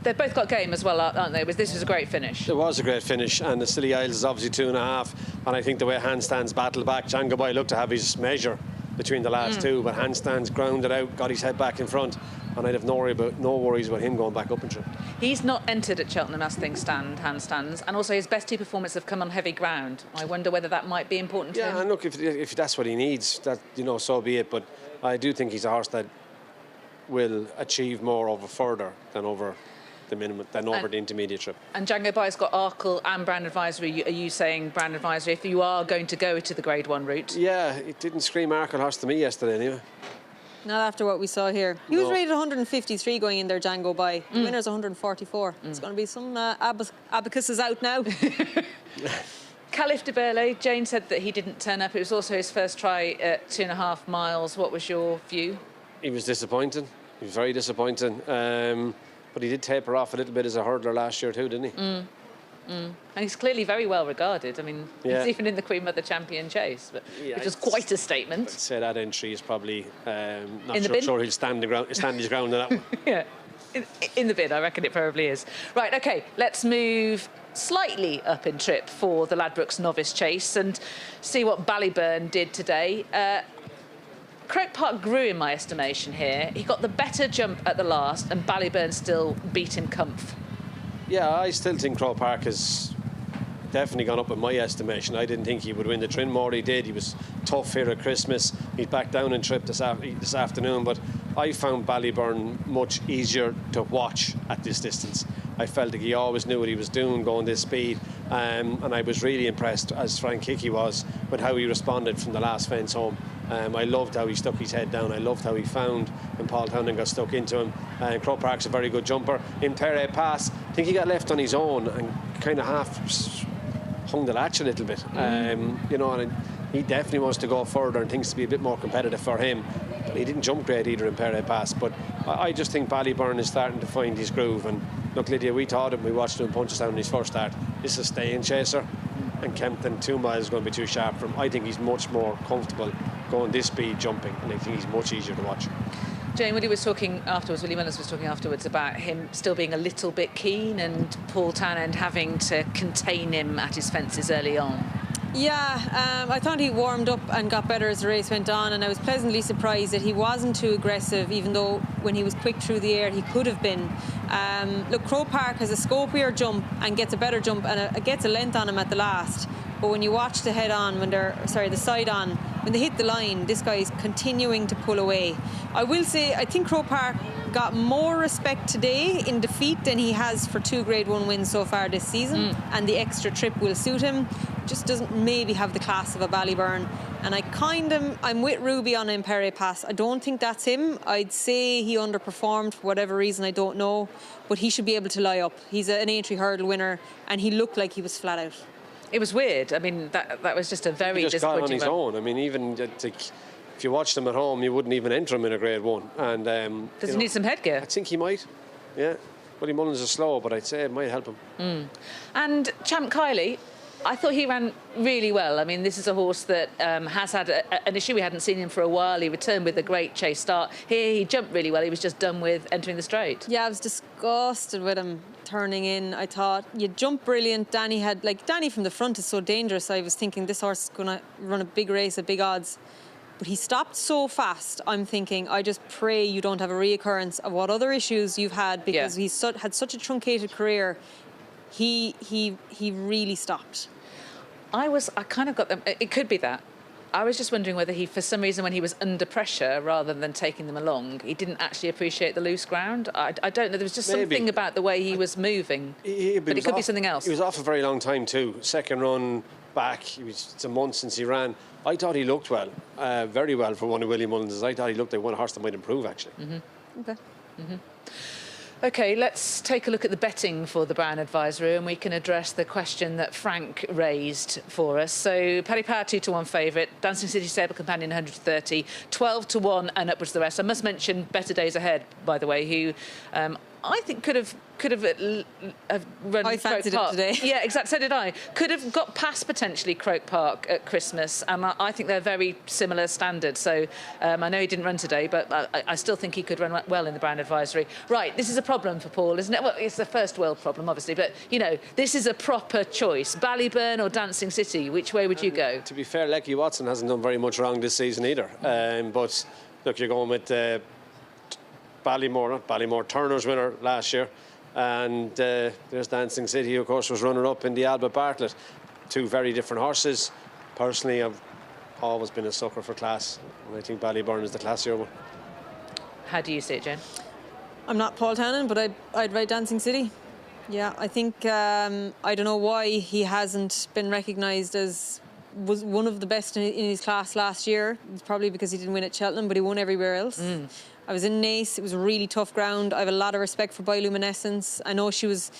They've both got game as well, aren't they? This was a great finish. It was a great finish, and the Scilly Isles is obviously 2.5. And I think the way handstands battled back, Django By looked to have his measure between the last 2, but handstands grounded out, got his head back in front, and I'd have no worries about him going back up and trip. He's not entered at Cheltenham as things stand, handstands, and also his best 2 performances have come on heavy ground. I wonder whether that might be important to him. Yeah, and look, if that's what he needs, that so be it. But I do think he's a horse that will achieve more over further than over the minimum, than over the intermediate trip. And Django By's got Arkle and Brand Advisory. Are you saying Brand Advisory if you are going to go to the Grade 1 route? Yeah, it didn't scream Arkle horse to me yesterday anyway. Not after what we saw here. He was rated 153 going in there, Django By. The winner's 144. It's going to be some abacuses out now. Khalif de Burle, Jane said that he didn't turn up. It was also his first try at 2.5 miles. What was your view? He was disappointing. He was very disappointing. But he did taper off a little bit as a hurdler last year too, didn't he? And he's clearly very well regarded. I mean, he's even in the Queen Mother Champion chase, which is quite a statement. I'd say that entry is probably not sure he'll stand his ground on that one. Yeah, in the bin, I reckon it probably is. Right, OK, let's move slightly up in trip for the Ladbrokes Novice Chase and see what Ballyburn did today. Croke Park grew in my estimation here. He got the better jump at the last, and Ballyburn still beat him comf. Yeah, I still think Croke Park has definitely gone up in my estimation. I didn't think he would win the Trinmore. He did. He was tough here at Christmas. He's back down in trip this afternoon, but I found Ballyburn much easier to watch at this distance. I felt like he always knew what he was doing going this speed, and I was really impressed, as Frank Hickey was, with how he responded from the last fence home. I loved how he stuck his head down. I loved how he found when Paul Townend got stuck into him. Croke Park's a very good jumper. In Perret Pass, I think he got left on his own and kind of half hung the latch a little bit. And he definitely wants to go further and things to be a bit more competitive for him. But he didn't jump great either in Perret Pass. But I just think Ballyburn is starting to find his groove. And look, Lydia, we thought him, we watched him punches down in his first start. This is a staying chaser. And Kempton 2 miles is going to be too sharp for him. I think he's much more comfortable going this speed jumping, and I think he's much easier to watch. Jane, Willie Millers was talking afterwards about him still being a little bit keen and Paul Townend having to contain him at his fences early on. Yeah, I thought he warmed up and got better as the race went on, and I was pleasantly surprised that he wasn't too aggressive, even though when he was quick through the air he could have been. Look, Croke Park has a scopier jump and gets a better jump and gets a length on him at the last. But when you watch the the side on, when they hit the line, this guy is continuing to pull away. I will say, I think Croke Park got more respect today in defeat than he has for 2 Grade 1 wins so far this season, and the extra trip will suit him. just doesn't maybe have the class of a Ballyburn. And I'm with Ruby on Impere Pass. I don't think that's him. I'd say he underperformed for whatever reason, I don't know. But he should be able to lie up. He's an Aintree hurdle winner, and he looked like he was flat out. It was weird. I mean, that was just a very he just got disappointing on his own. I mean, even if you watched him at home, you wouldn't even enter him in a Grade 1. And does he need some headgear? I think he might. Yeah. Willie Mullins is slow, but I'd say it might help him. And Champ Kylie, I thought he ran really well. I mean, this is a horse that has had an issue. We hadn't seen him for a while. He returned with a great chase start. Here, he jumped really well. He was just done with entering the straight. Yeah, I was disgusted with him turning in. I thought, you jump brilliant. Danny from the front is so dangerous. I was thinking this horse is going to run a big race at big odds. But he stopped so fast, I'm thinking, I just pray you don't have a reoccurrence of what other issues you've had, because he's had such a truncated career. He really stopped. I kind of got them. It could be that. I was just wondering whether he, for some reason, when he was under pressure, rather than taking them along, he didn't actually appreciate the loose ground. I don't know. There was just something about the way he was moving. But it could be something else. He was off a very long time too. Second run back, it's a month since he ran. I thought he looked well, very well for one of Willie Mullins'. I thought he looked like one horse that might improve, actually. Okay. OK, let's take a look at the betting for the Brown Advisory, and we can address the question that Frank raised for us. So, Paddy Power 2-1 favourite, Dancing City Stable Companion 130, 12-1 and upwards the rest. I must mention Better Days Ahead, by the way, who I think could have run I fancied it today. Yeah, exactly. So did I. Could have got past potentially Croke Park at Christmas, and I think they're very similar standards. So I know he didn't run today, but I still think he could run well in the Brown Advisory. Right, this is a problem for Paul, isn't it? Well, it's the first world problem, obviously, but you know, this is a proper choice: Ballyburn or Dancing City. Which way would you go? To be fair, Lecky Watson hasn't done very much wrong this season either. But look, you're going with Ballymore Turner's winner last year, and there's Dancing City, who of course was runner-up in the Albert Bartlett. Two very different horses. Personally, I've always been a sucker for class, and I think Ballyburn is the classier one. How do you see it, Jane? I'm not Paul Tannen, but I'd ride Dancing City. Yeah, I think I don't know why he hasn't been recognised as was one of the best in his class last year. It's probably because he didn't win at Cheltenham, but he won everywhere else. I was in Nace. It was a really tough ground. I have a lot of respect for Bioluminescence. I know she was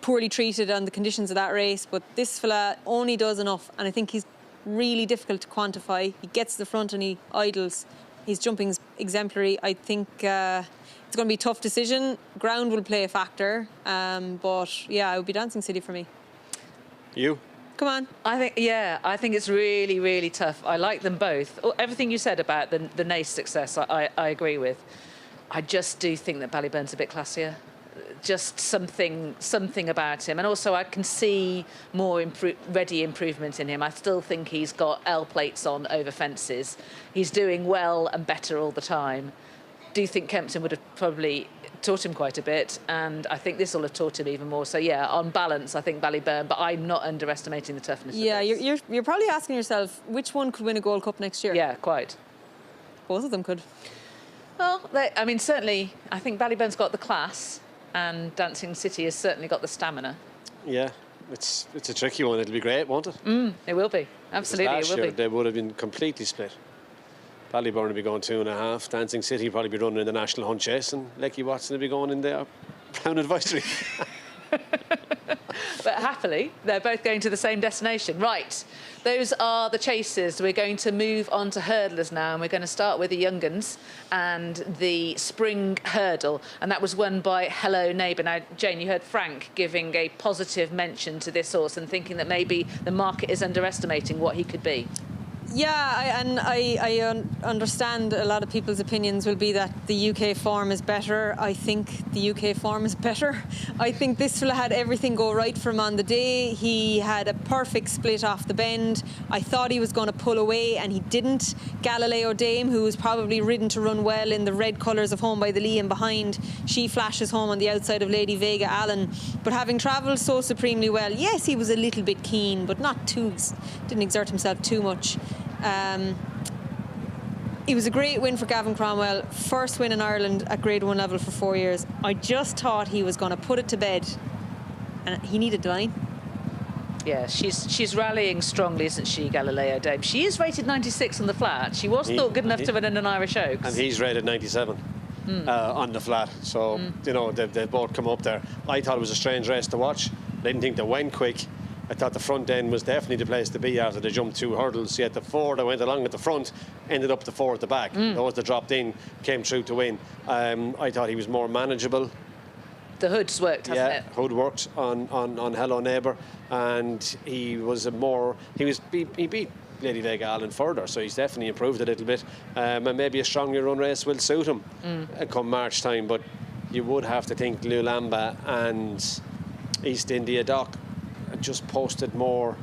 poorly treated on the conditions of that race, but this fella only does enough, and I think he's really difficult to quantify. He gets to the front and he idles. His jumping's exemplary. I think it's going to be a tough decision. Ground will play a factor, but yeah, it would be Dancing City for me. You? Come on. I think it's really, really tough. I like them both. Everything you said about the Nace success, I agree with. I just do think that Ballyburn's a bit classier. Just something about him. And also I can see more ready improvement in him. I still think he's got L plates on over fences. He's doing well and better all the time. Do think Kempton would have probably taught him quite a bit, and I think this will have taught him even more. So yeah, on balance, I think Ballyburn, but I'm not underestimating the toughness. Yeah, of this. you're probably asking yourself which one could win a Gold Cup next year. Yeah, quite. Both of them could. Well, I mean, certainly, I think Ballyburn's got the class, and Dancing City has certainly got the stamina. Yeah, it's a tricky one. It'll be great, won't it? It will be. Absolutely, last it will year, be. They would have been completely split. Ballyburn will be going 2.5. Dancing City will probably be running in the National Hunt Chase, and Lecky Watson will be going in the Brown Advisory. But happily, they're both going to the same destination. Right, those are the chases. We're going to move on to hurdlers now, and we're going to start with the young uns and the spring hurdle, and that was won by Hello Neighbour. Now, Jane, you heard Frank giving a positive mention to this horse and thinking that maybe the market is underestimating what he could be. Yeah, I understand a lot of people's opinions will be that the UK form is better. I think the UK form is better. I think this fella had everything go right for him on the day. He had a perfect split off the bend. I thought he was going to pull away, and he didn't. Galileo Dame, who was probably ridden to run well in the red colours of Home by the Lee and behind, she flashes home on the outside of Lady Vega Allen. But having travelled so supremely well, yes, he was a little bit keen, but not too, didn't exert himself too much. It was a great win for Gavin Cromwell. First win in Ireland at Grade 1 level for 4 years. I just thought he was going to put it to bed, and he needed the line. Yeah, she's rallying strongly, isn't she, Galileo Dame? She is rated 96 on the flat. She was thought good enough to win in an Irish Oaks. And he's rated 97 on the flat. So, you know, they've both come up there. I thought it was a strange race to watch. I didn't think they went quick. I thought the front end was definitely the place to be after they jumped 2 hurdles. Yet the 4 that went along at the front ended up the 4 at the back. Those that dropped in came through to win. I thought he was more manageable. The hood's worked, hasn't it? Hood worked on Hello Neighbour, and he beat Lady Vega Allen further, so he's definitely improved a little bit. And maybe a stronger run race will suit him come March time. But you would have to think Lulamba and East India Dock just posted more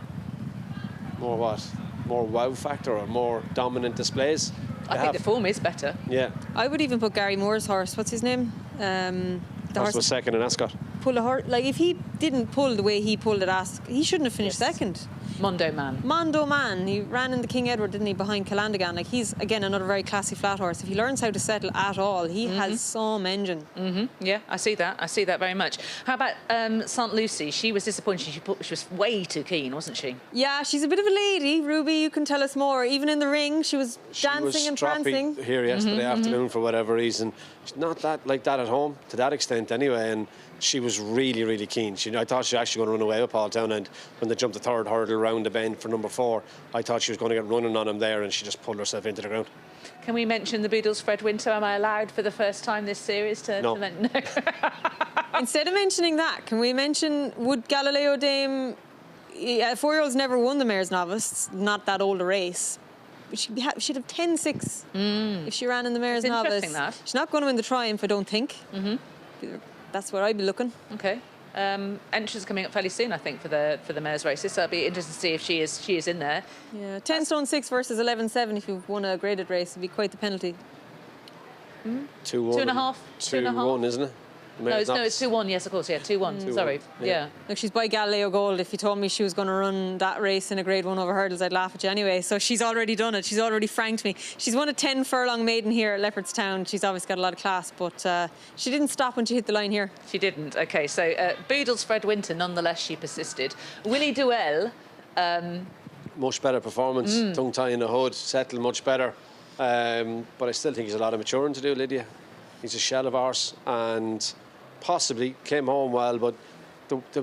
wow factor or more dominant displays. I think the form is better. Yeah. I would even put Gary Moore's horse. What's his name? The horse was second in Ascot. Pull a horse. Like, if he didn't pull the way he pulled at Ascot, he shouldn't have finished second. Mondo Man. He ran in the King Edward, didn't he, behind Calandagan? Like, he's, again, another very classy flat horse. If he learns how to settle at all, he has some engine. Yeah, I see that very much. How about St. Lucie? She was disappointed. She was way too keen, wasn't she? Yeah, she's a bit of a lady. Ruby, you can tell us more. Even in the ring, she was dancing and prancing. Here yesterday afternoon for whatever reason. She's not that like that at home, to that extent anyway, and she was really, really keen. I thought she was actually going to run away with Paul Townend when they jumped the 3rd hurdle round the bend for number 4. I thought she was going to get running on him there, and she just pulled herself into the ground. Can we mention the Boodles Fred Winter? Am I allowed for the first time this series to No. No. Instead of mentioning that, can we mention, would Galileo Dame... 4-year-olds never won the Mayor's Novice. It's not that old a race. She'd have 10-6 if she ran in the Mayor's Novice. Interesting, that. She's not going to win the Triumph, I don't think. That's where I'd be looking. Okay. Entrance coming up fairly soon, I think, for the Mayor's races. So it'll be interesting to see if she is in there. Yeah, 10 stone 6 versus 11.7 if you've won a graded race would be quite the penalty. 2-1. 2.5. 2-1, isn't it? No, it's 2-1. Yes, of course. Yeah, 2-1. Sorry. Yeah. Look, she's by Galileo Gold. If you told me she was going to run that race in a Grade 1 over hurdles, I'd laugh at you anyway. So she's already done it. She's already franked me. She's won a 10 furlong maiden here at Leopardstown. She's obviously got a lot of class, but she didn't stop when she hit the line here. She didn't. Okay, so Boodles Fred Winter, nonetheless, she persisted. Willie Duell. Much better performance. Tongue tie in the hood, settled much better. But I still think he's a lot of maturing to do, Lydia. He's a shell of horse, and possibly came home well, but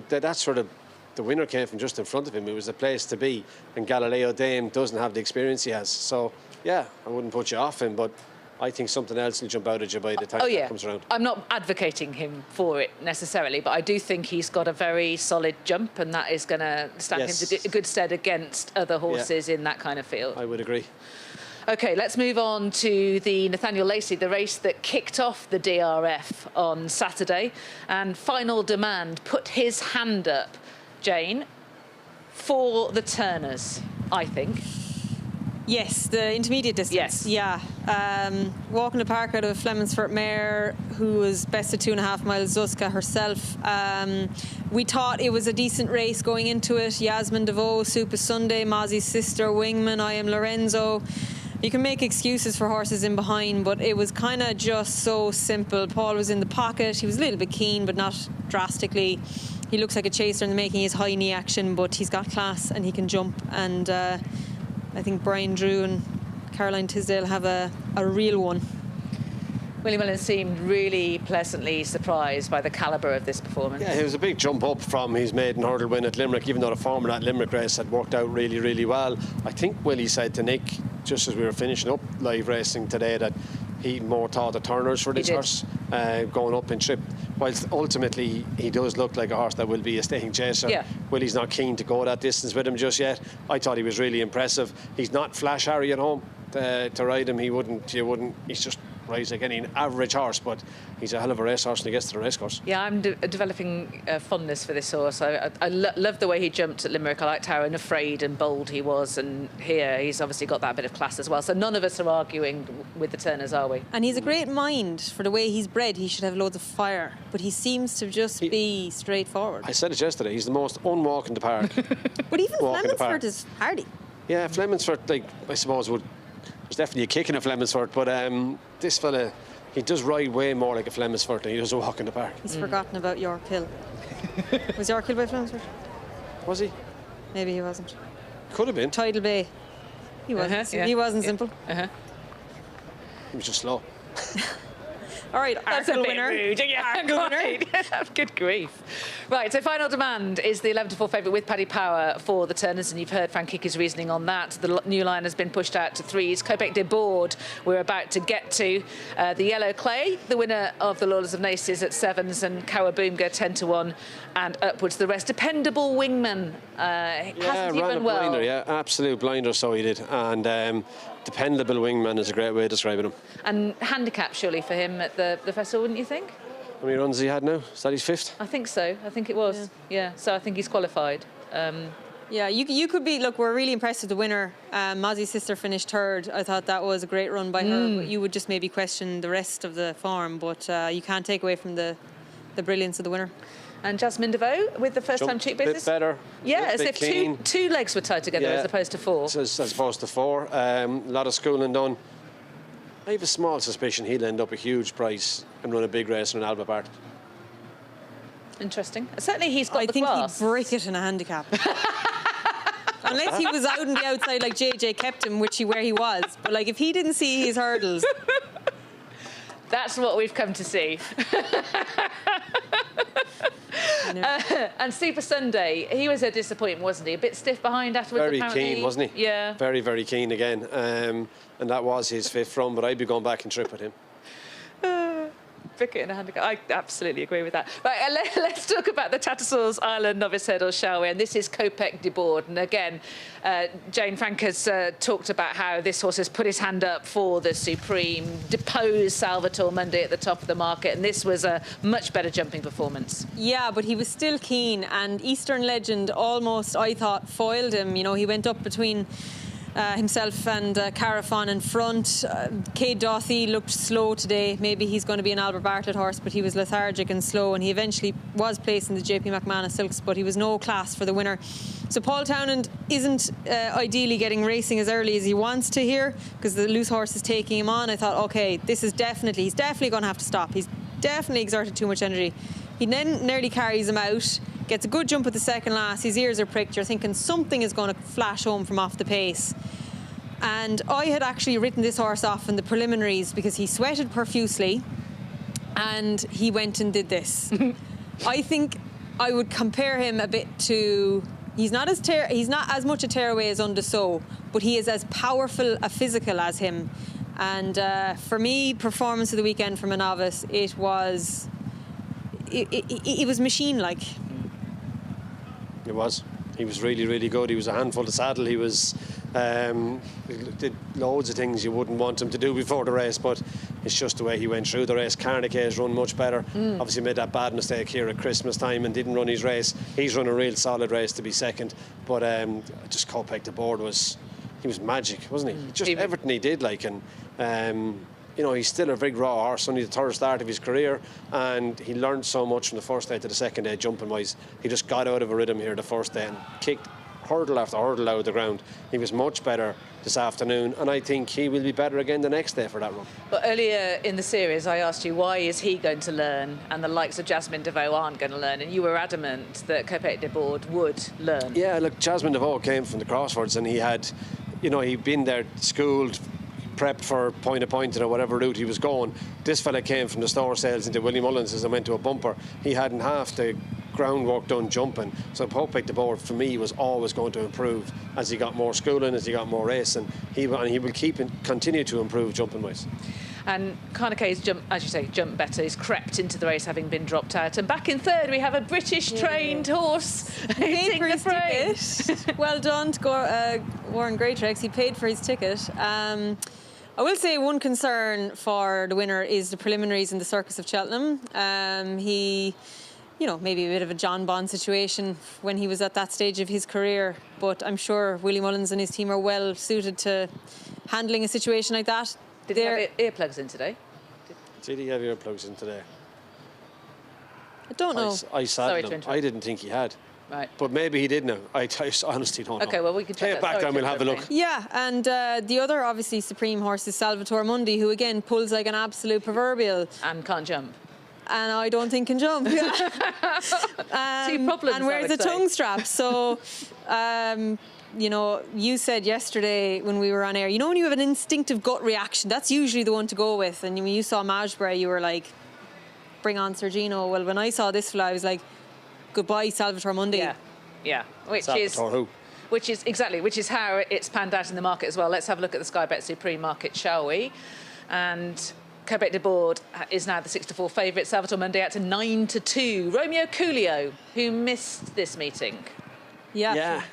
that's sort of the winner came from just in front of him. It was the place to be, and Galileo Dame doesn't have the experience he has. So yeah, I wouldn't put you off him, but I think something else will jump out at you by the time that comes around. I'm not advocating him for it necessarily, but I do think he's got a very solid jump, and that is going to stand him in good stead against other horses in that kind of field. I would agree. OK, let's move on to the Nathaniel Lacy, the race that kicked off the DRF on Saturday. And Final Demand put his hand up, Jane, for the Turners, I think. Yes, the intermediate distance. Yes. Yeah. Walking the park out of Flemonsfort mare, who was best at 2.5 miles, Zuska herself. We thought it was a decent race going into it. Yasmin DeVoe, Super Sunday, Mozzie's sister, Wingman, I Am Lorenzo. You can make excuses for horses in behind, but it was kind of just so simple. Paul was in the pocket. He was a little bit keen, but not drastically. He looks like a chaser in the making. His high knee action, but he's got class and he can jump. And I think Brian Drew and Caroline Tisdale have a real one. Willie Mullins seemed really pleasantly surprised by the calibre of this performance. Yeah, it was a big jump up from his maiden hurdle win at Limerick, even though the form of that Limerick race had worked out really, really well. I think Willie said to Nick, just as we were finishing up live racing today, that he more thought the Turners for this horse going up in trip. Whilst ultimately he does look like a horse that will be a staying chaser. Yeah. Willie's not keen to go that distance with him just yet. I thought he was really impressive. He's not Flash Harry at home. To ride him, you wouldn't. He's just rides like any average horse, but he's a hell of a racehorse when he gets to the racecourse. Yeah, I'm developing fondness for this horse. I love the way he jumped at Limerick. I liked how unafraid and bold he was, and here he's obviously got that bit of class as well. So none of us are arguing with the Turners, are we? And he's a great mind for the way he's bred. He should have loads of fire, but he seems to just be straightforward. I said it yesterday. He's the most unwalk in the park. But even Flemonsfort is hardy. Yeah, Flemonsfort, I suppose there's definitely a kick in a Flemonsfort, but this fella, he does ride way more like a Flemonsfort than he does a walk in the park. He's forgotten about York Hill. Was York Hill by Flemonsfort? Was he? Maybe he wasn't. Could have been. Tidal Bay. He wasn't. He wasn't simple. He was just slow. All right, That's a Arkle bit winner. rude. Yeah, Arkle winner. Good grief. Right, so Final Demand is the 11-4 favourite with Paddy Power for the Turners, and you've heard Frank Kicker's reasoning on that. The new line has been pushed out to 3s. Kopek Des Bordes we're about to get to. The Yellow Clay, the winner of the Lawlers of Naces at 7s, and Cowaboomga 10-1 and upwards. The rest, Dependable Wingman. Hasn't he ran a run well? blinder, absolute blinder, so he did. And Dependable Wingman is a great way of describing him. And handicap, surely, for him at the festival, wouldn't you think? How many runs has he had now? Is that his 5th? I think so. I think it was. Yeah. So I think he's qualified. Yeah, you could be. Look, we're really impressed with the winner. Mozzie's sister finished 3rd. I thought that was a great run by her. But you would just maybe question the rest of the form. But you can't take away from the brilliance of the winner. And Jasmine DeVoe with the first-time cheek basis. A bit better. Yeah, as if two legs were tied together as opposed to 4. As opposed to 4. A lot of schooling done. I have a small suspicion he'll end up a huge price and run a big race in an Alba Part. Interesting. Certainly he's got the class. I think he'd break it in a handicap. Unless he was out on the outside like JJ kept him, where he was. But like if he didn't see his hurdles. That's what we've come to see. And Super Sunday, he was a disappointment, wasn't he? A bit stiff behind afterwards, very apparently. keen, wasn't he? Yeah. Very, very keen again. And that was his 5th run, but I'd be going back and trip with him. Pick it in a handicap. I absolutely agree with that. Right, let's talk about the Tattersalls Island Novice Hurdle, shall we? And this is Kopek Des Bordes. And again, Jane Frank has talked about how this horse has put his hand up for the Supreme, deposed Salvatore Monday at the top of the market, and this was a much better jumping performance. Yeah, but he was still keen, and Eastern Legend almost, I thought, foiled him. You know, he went up between himself and Carafon in front. Cade Dothy looked slow today. Maybe he's going to be an Albert Bartlett horse, but he was lethargic and slow, and he eventually was placed in the JP McManus Silks, but he was no class for the winner. So Paul Townend isn't ideally getting racing as early as he wants to here, because the loose horse is taking him on. I thought, OK, he's definitely going to have to stop. He's definitely exerted too much energy. He then nearly carries him out, gets a good jump at the second last. His ears are pricked. You're thinking something is going to flash home from off the pace. And I had actually written this horse off in the preliminaries because he sweated profusely and he went and did this. I think I would compare him a bit to... He's not as much a tearaway as Undisso, but he is as powerful a physical as him. And for me, performance of the weekend from a novice, it was machine-like. It was. He was really, really good. He was a handful to saddle. He was did loads of things you wouldn't want him to do before the race, but it's just the way he went through the race. Carnac's run much better. Obviously made that bad mistake here at Christmas time and didn't run his race. He's run a real solid race to be second, but just Kopek Des Bordes he was magic, wasn't he? Just everything he did, like, and you know, he's still a big raw horse, only the 3rd start of his career, and he learned so much from the first day to the second day jumping wise. He just got out of a rhythm here the first day and kicked hurdle after hurdle out of the ground. He was much better this afternoon, and I think he will be better again the next day for that run. But earlier in the series I asked you, why is he going to learn and the likes of Jasmine DeVoe aren't going to learn, and you were adamant that Kopek Des Bordes would learn. Yeah, look, Jasmine DeVoe came from the Crossfords and he had, you know, he'd been there schooled, prepped for point or whatever route he was going. This fella came from the store sales into Willie Mullins's and went to a bumper. He hadn't half the groundwork done jumping, so Kopek Des Bordes for me was always going to improve as he got more schooling, as he got more racing. He will continue to improve jumping wise. And Carnac's jump, as you say, jumped better. He's crept into the race having been dropped out. And back in third, we have a British trained horse hitting the frame. Well done to Warren Greatrex. He paid for his ticket. I will say one concern for the winner is the preliminaries in the Circus of Cheltenham. He, you know, maybe a bit of a John Bond situation when he was at that stage of his career, but I'm sure Willie Mullins and his team are well suited to handling a situation like that. Did he have earplugs in today? Did he have earplugs in today? I don't know. I saddled him. I didn't think he had. Right. But maybe he did now. I honestly don't know. OK, well, we can play it back and we'll have a look. Yeah, and the other, obviously, supreme horse is Salvatore Mundi, who, again, pulls like an absolute proverbial. And can't jump. and I don't think can jump. problems, and wears a tongue strap. So, you know, you said yesterday when we were on air, you know, when you have an instinctive gut reaction, that's usually the one to go with. And when you saw Majborough, you were like, bring on Sergino. Well, when I saw this fella, I was like, goodbye, Salvatore Mundi. Yeah. Which is how it's panned out in the market as well. Let's have a look at the Sky Bet Supreme market, shall we? And Kopek Des Bordes is now the 6-4 favourite. Salvatore Mundi out to 9-2. Romeo Coolio, who missed this meeting. Yeah.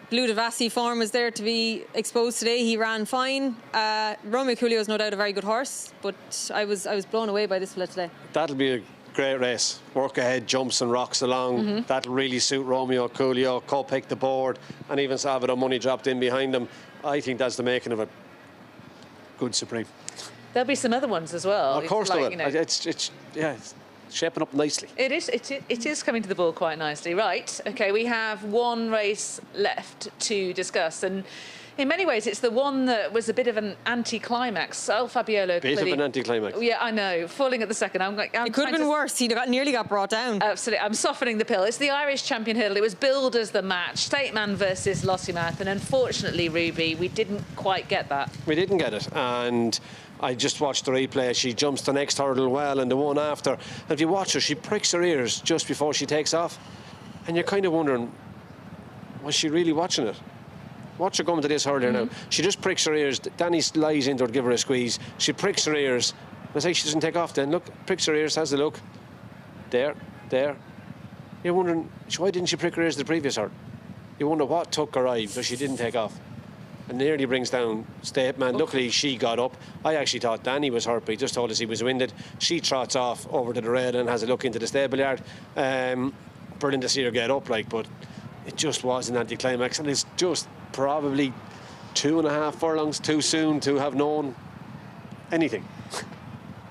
Blue Devassi form was there to be exposed today. He ran fine. Romeo Coolio is no doubt a very good horse, but I was blown away by this fella today. That'll be a great race. Work ahead, jumps and rocks along. That'll really suit Romeo Coolio, Kopek Des Bordes, and even Salvatore Mundi dropped in behind him. I think that's the making of a good Supreme. There'll be some other ones as well. Of course there will. You know, It's shaping up nicely. It is coming to the ball quite nicely. Right, OK, we have one race left to discuss, and in many ways it's the one that was a bit of an anti-climax. El Fabiolo Bit of an anti-climax. Yeah, I know, falling at the second. It could have been worse. He nearly got brought down. Absolutely, I'm softening the pill. It's the Irish champion hurdle. It was billed as the match, State Man versus Lossiemouth, and unfortunately, Ruby, we didn't quite get that. We didn't get it, and I just watched the replay. She jumps the next hurdle well and the one after. And if you watch her, she pricks her ears just before she takes off. And you're kind of wondering, was she really watching it? Watch her coming to this hurdle now. She just pricks her ears. Danny lies into her to give her a squeeze. She pricks her ears. I say she doesn't take off then. Look, pricks her ears, has a look. There. You're wondering, why didn't she prick her ears the previous hurdle? You wonder what took her eye because she didn't take off. And nearly brings down State Man. Luckily, she got up. I actually thought Danny was hurt, but he just told us he was winded. She trots off over to the rail and has a look into the stable yard. Brilliant to see her get up, but it just was an anticlimax, and it's just probably 2.5 furlongs too soon to have known anything.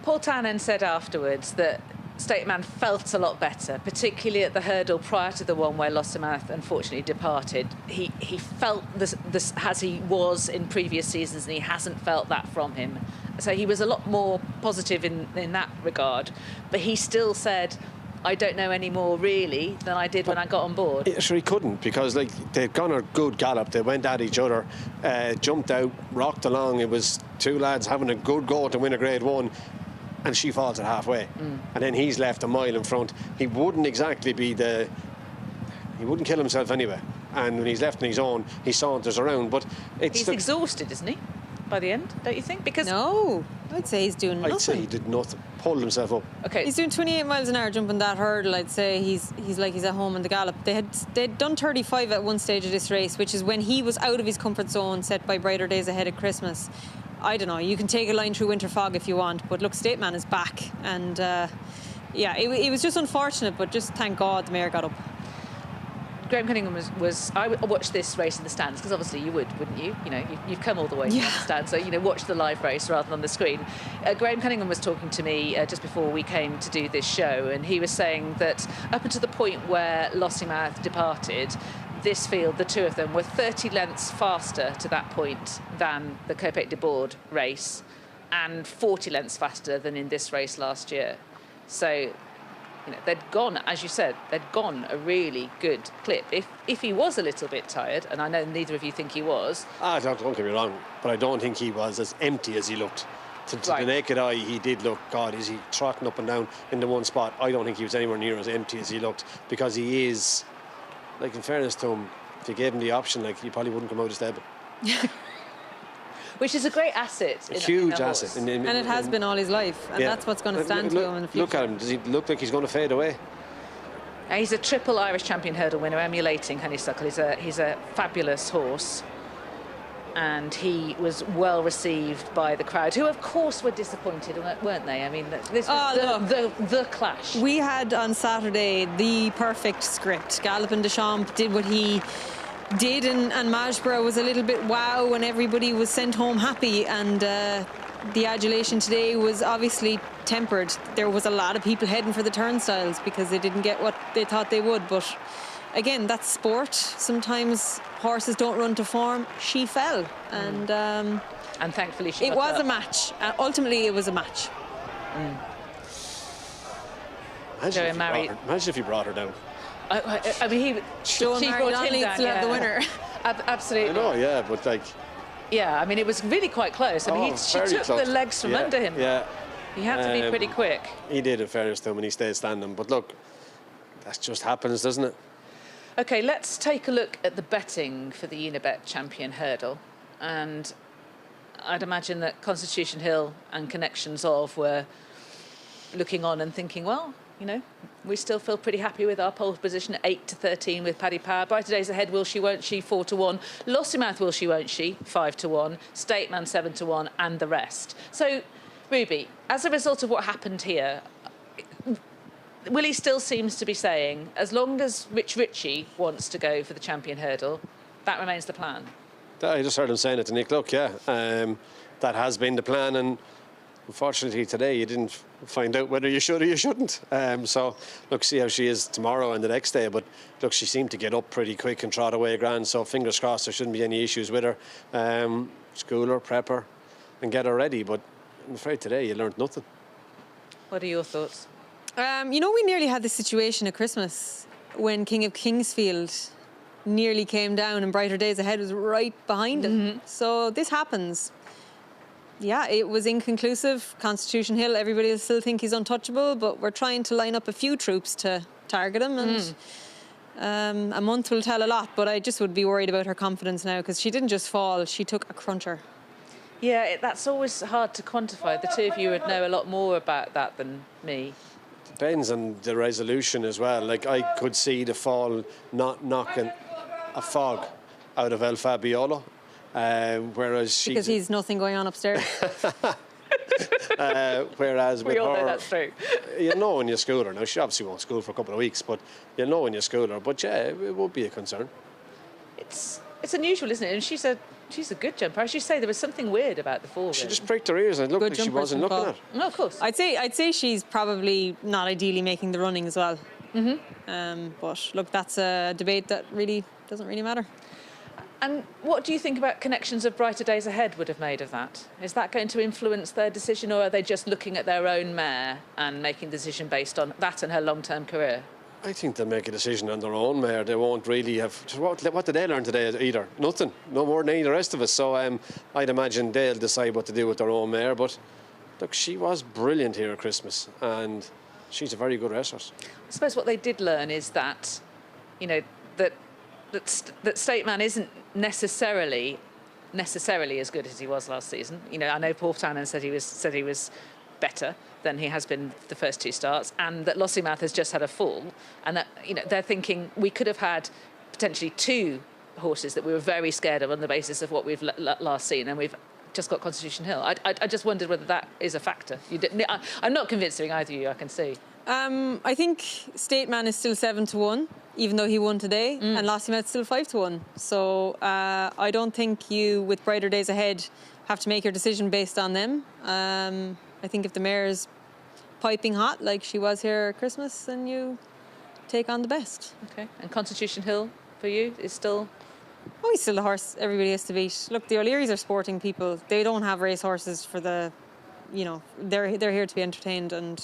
Paul Tannen said afterwards that State Man felt a lot better, particularly at the hurdle prior to the one where Lossiemouth unfortunately departed. He felt this as he was in previous seasons, and he hasn't felt that from him. So he was a lot more positive in that regard. But he still said, I don't know any more really than I did when I got on board. Yeah, sure, he couldn't, because they'd gone a good gallop. They went at each other, jumped out, rocked along. It was two lads having a good go to win a Grade 1. And she falls at halfway, and then he's left a mile in front. He wouldn't exactly be he wouldn't kill himself anyway. And when he's left on his own, he saunters around. But he's exhausted, isn't he? By the end, don't you think? Because no, I'd say he's doing nothing. I'd say he did nothing. Pulled himself up. Okay, he's doing 28 miles an hour jumping that hurdle. I'd say he's at home in the gallop. They'd done 35 at one stage of this race, which is when he was out of his comfort zone, set by Brighter Days Ahead of Christmas. I don't know, you can take a line through winter fog if you want, but look, State Man is back, and it was just unfortunate, but just thank God the mare got up. Graham Cunningham I watched this race in the stands, because obviously you would, wouldn't you? You know, you've come all the way from the stands, so, you know, watch the live race rather than on the screen. Graham Cunningham was talking to me just before we came to do this show, and he was saying that up until the point where Lossiemouth departed, this field, the two of them, were 30 lengths faster to that point than the Kopek Des Bordes race, and 40 lengths faster than in this race last year. So, you know, they'd gone, as you said, they'd gone a really good clip. If he was a little bit tired, and I know neither of you think he was. Don't get me wrong, but I don't think he was as empty as he looked. To the naked eye, he did look, God, is he trotting up and down in the one spot? I don't think he was anywhere near as empty as he looked, because he is... in fairness to him, if you gave him the option, he probably wouldn't come out of the stable. Which is a great asset. A huge asset. And it has been all his life, and that's what's going to stand to him in the future. Look at him. Does he look like he's going to fade away? He's a triple Irish champion hurdle winner, emulating Honeysuckle. He's a fabulous horse. And he was well received by the crowd, who, of course, were disappointed, weren't they? I mean, this was the clash. We had on Saturday the perfect script. Galopin Des Champs did what he did, and Majborough was a little bit wow, and everybody was sent home happy. And the adulation today was obviously tempered. There was a lot of people heading for the turnstiles because they didn't get what they thought they would, but... Again, that's sport. Sometimes horses don't run to form. She fell, and thankfully she. It was a match. Ultimately, it was a match. Imagine if he brought her down. I mean, she brought him down. To have the winner. Absolutely. I know, yeah, but like. Yeah, I mean, it was really quite close. I mean, she took the legs from under him. Yeah. He had to be pretty quick. He did, in fairness to him, and he stayed standing. But look, that just happens, doesn't it? OK, let's take a look at the betting for the Unibet Champion Hurdle. And I'd imagine that Constitution Hill and connections of were looking on and thinking, well, you know, we still feel pretty happy with our pole position at 8-13 with Paddy Power. Brighter Days Ahead, will she, won't she, 4-1. Lossiemouth, will she, won't she, 5-1. Stateman, 7-1, and the rest. So, Ruby, as a result of what happened here, Willie still seems to be saying, as long as Richie wants to go for the Champion Hurdle, that remains the plan. I just heard him saying it to Nick Luck, yeah. That has been the plan, and unfortunately today you didn't find out whether you should or you shouldn't. So, look, see how she is tomorrow and the next day. But, look, she seemed to get up pretty quick and trot away grand, so fingers crossed there shouldn't be any issues with her. School her, prep her, and get her ready. But I'm afraid today you learnt nothing. What are your thoughts? You know, we nearly had this situation at Christmas when King of Kingsfield nearly came down and Brighter Days Ahead was right behind him. So this happens. Yeah, it was inconclusive. Constitution Hill, everybody will still think he's untouchable, but we're trying to line up a few troops to target him, and a month will tell a lot, but I just would be worried about her confidence now, because she didn't just fall, she took a cruncher. Yeah, that's always hard to quantify. The two of you would know a lot more about that than me. Depends on the resolution as well. Like, I could see the fall not knocking a fog out of El Fabiolo. Whereas she... Because he's nothing going on upstairs. Whereas with we all her, know that's true. You know when you school her. Now, she obviously won't school for a couple of weeks, but you know when you school her. But yeah, it would be a concern. It's unusual, isn't it? And she's a good jumper. As you say, there was something weird about the fall. She just pricked her ears and it looked like she wasn't looking at it. No, of course. I'd say she's probably not ideally making the running as well. But look, that's a debate that really doesn't really matter. And what do you think about connections of Brighter Days Ahead would have made of that? Is that going to influence their decision, or are they just looking at their own mare and making the decision based on that and her long-term career? I think they'll make a decision on their own mare. They won't really have... What did they learn today either? Nothing. No more than any of the rest of us. So I'd imagine they'll decide what to do with their own mare. But look, she was brilliant here at Christmas, and she's a very good racehorse. I suppose what they did learn is that, you know, that Stateman isn't necessarily as good as he was last season. You know, I know Paul Tannen said he was better than he has been the first two starts, and that Lossiemouth has just had a fall, and that, you know, they're thinking we could have had potentially two horses that we were very scared of on the basis of what we've last seen, and we've just got Constitution Hill. I just wondered whether that is a factor. I'm not convinced of either of you, I can see. I think Stateman is still 7-1, even though he won today, and Lossiemouth's still 5-1. So I don't think you, with Brighter Days Ahead, have to make your decision based on them. I think if the mare is piping hot like she was here at Christmas, then you take on the best. Okay. And Constitution Hill for you is still... Oh, he's still a horse everybody has to beat. Look, the O'Learys are sporting people. They don't have race horses for the, you know, they're here to be entertained, and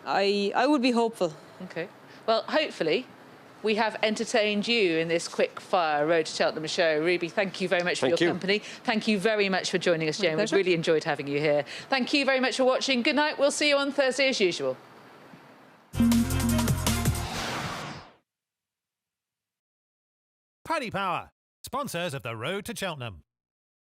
I would be hopeful. Okay. Well, hopefully we have entertained you in this quick fire Road to Cheltenham show. Ruby, thank you very much for your company. Thank you very much for joining us, Jane. We've really enjoyed having you here. Thank you very much for watching. Good night. We'll see you on Thursday as usual. Paddy Power, sponsors of the Road to Cheltenham.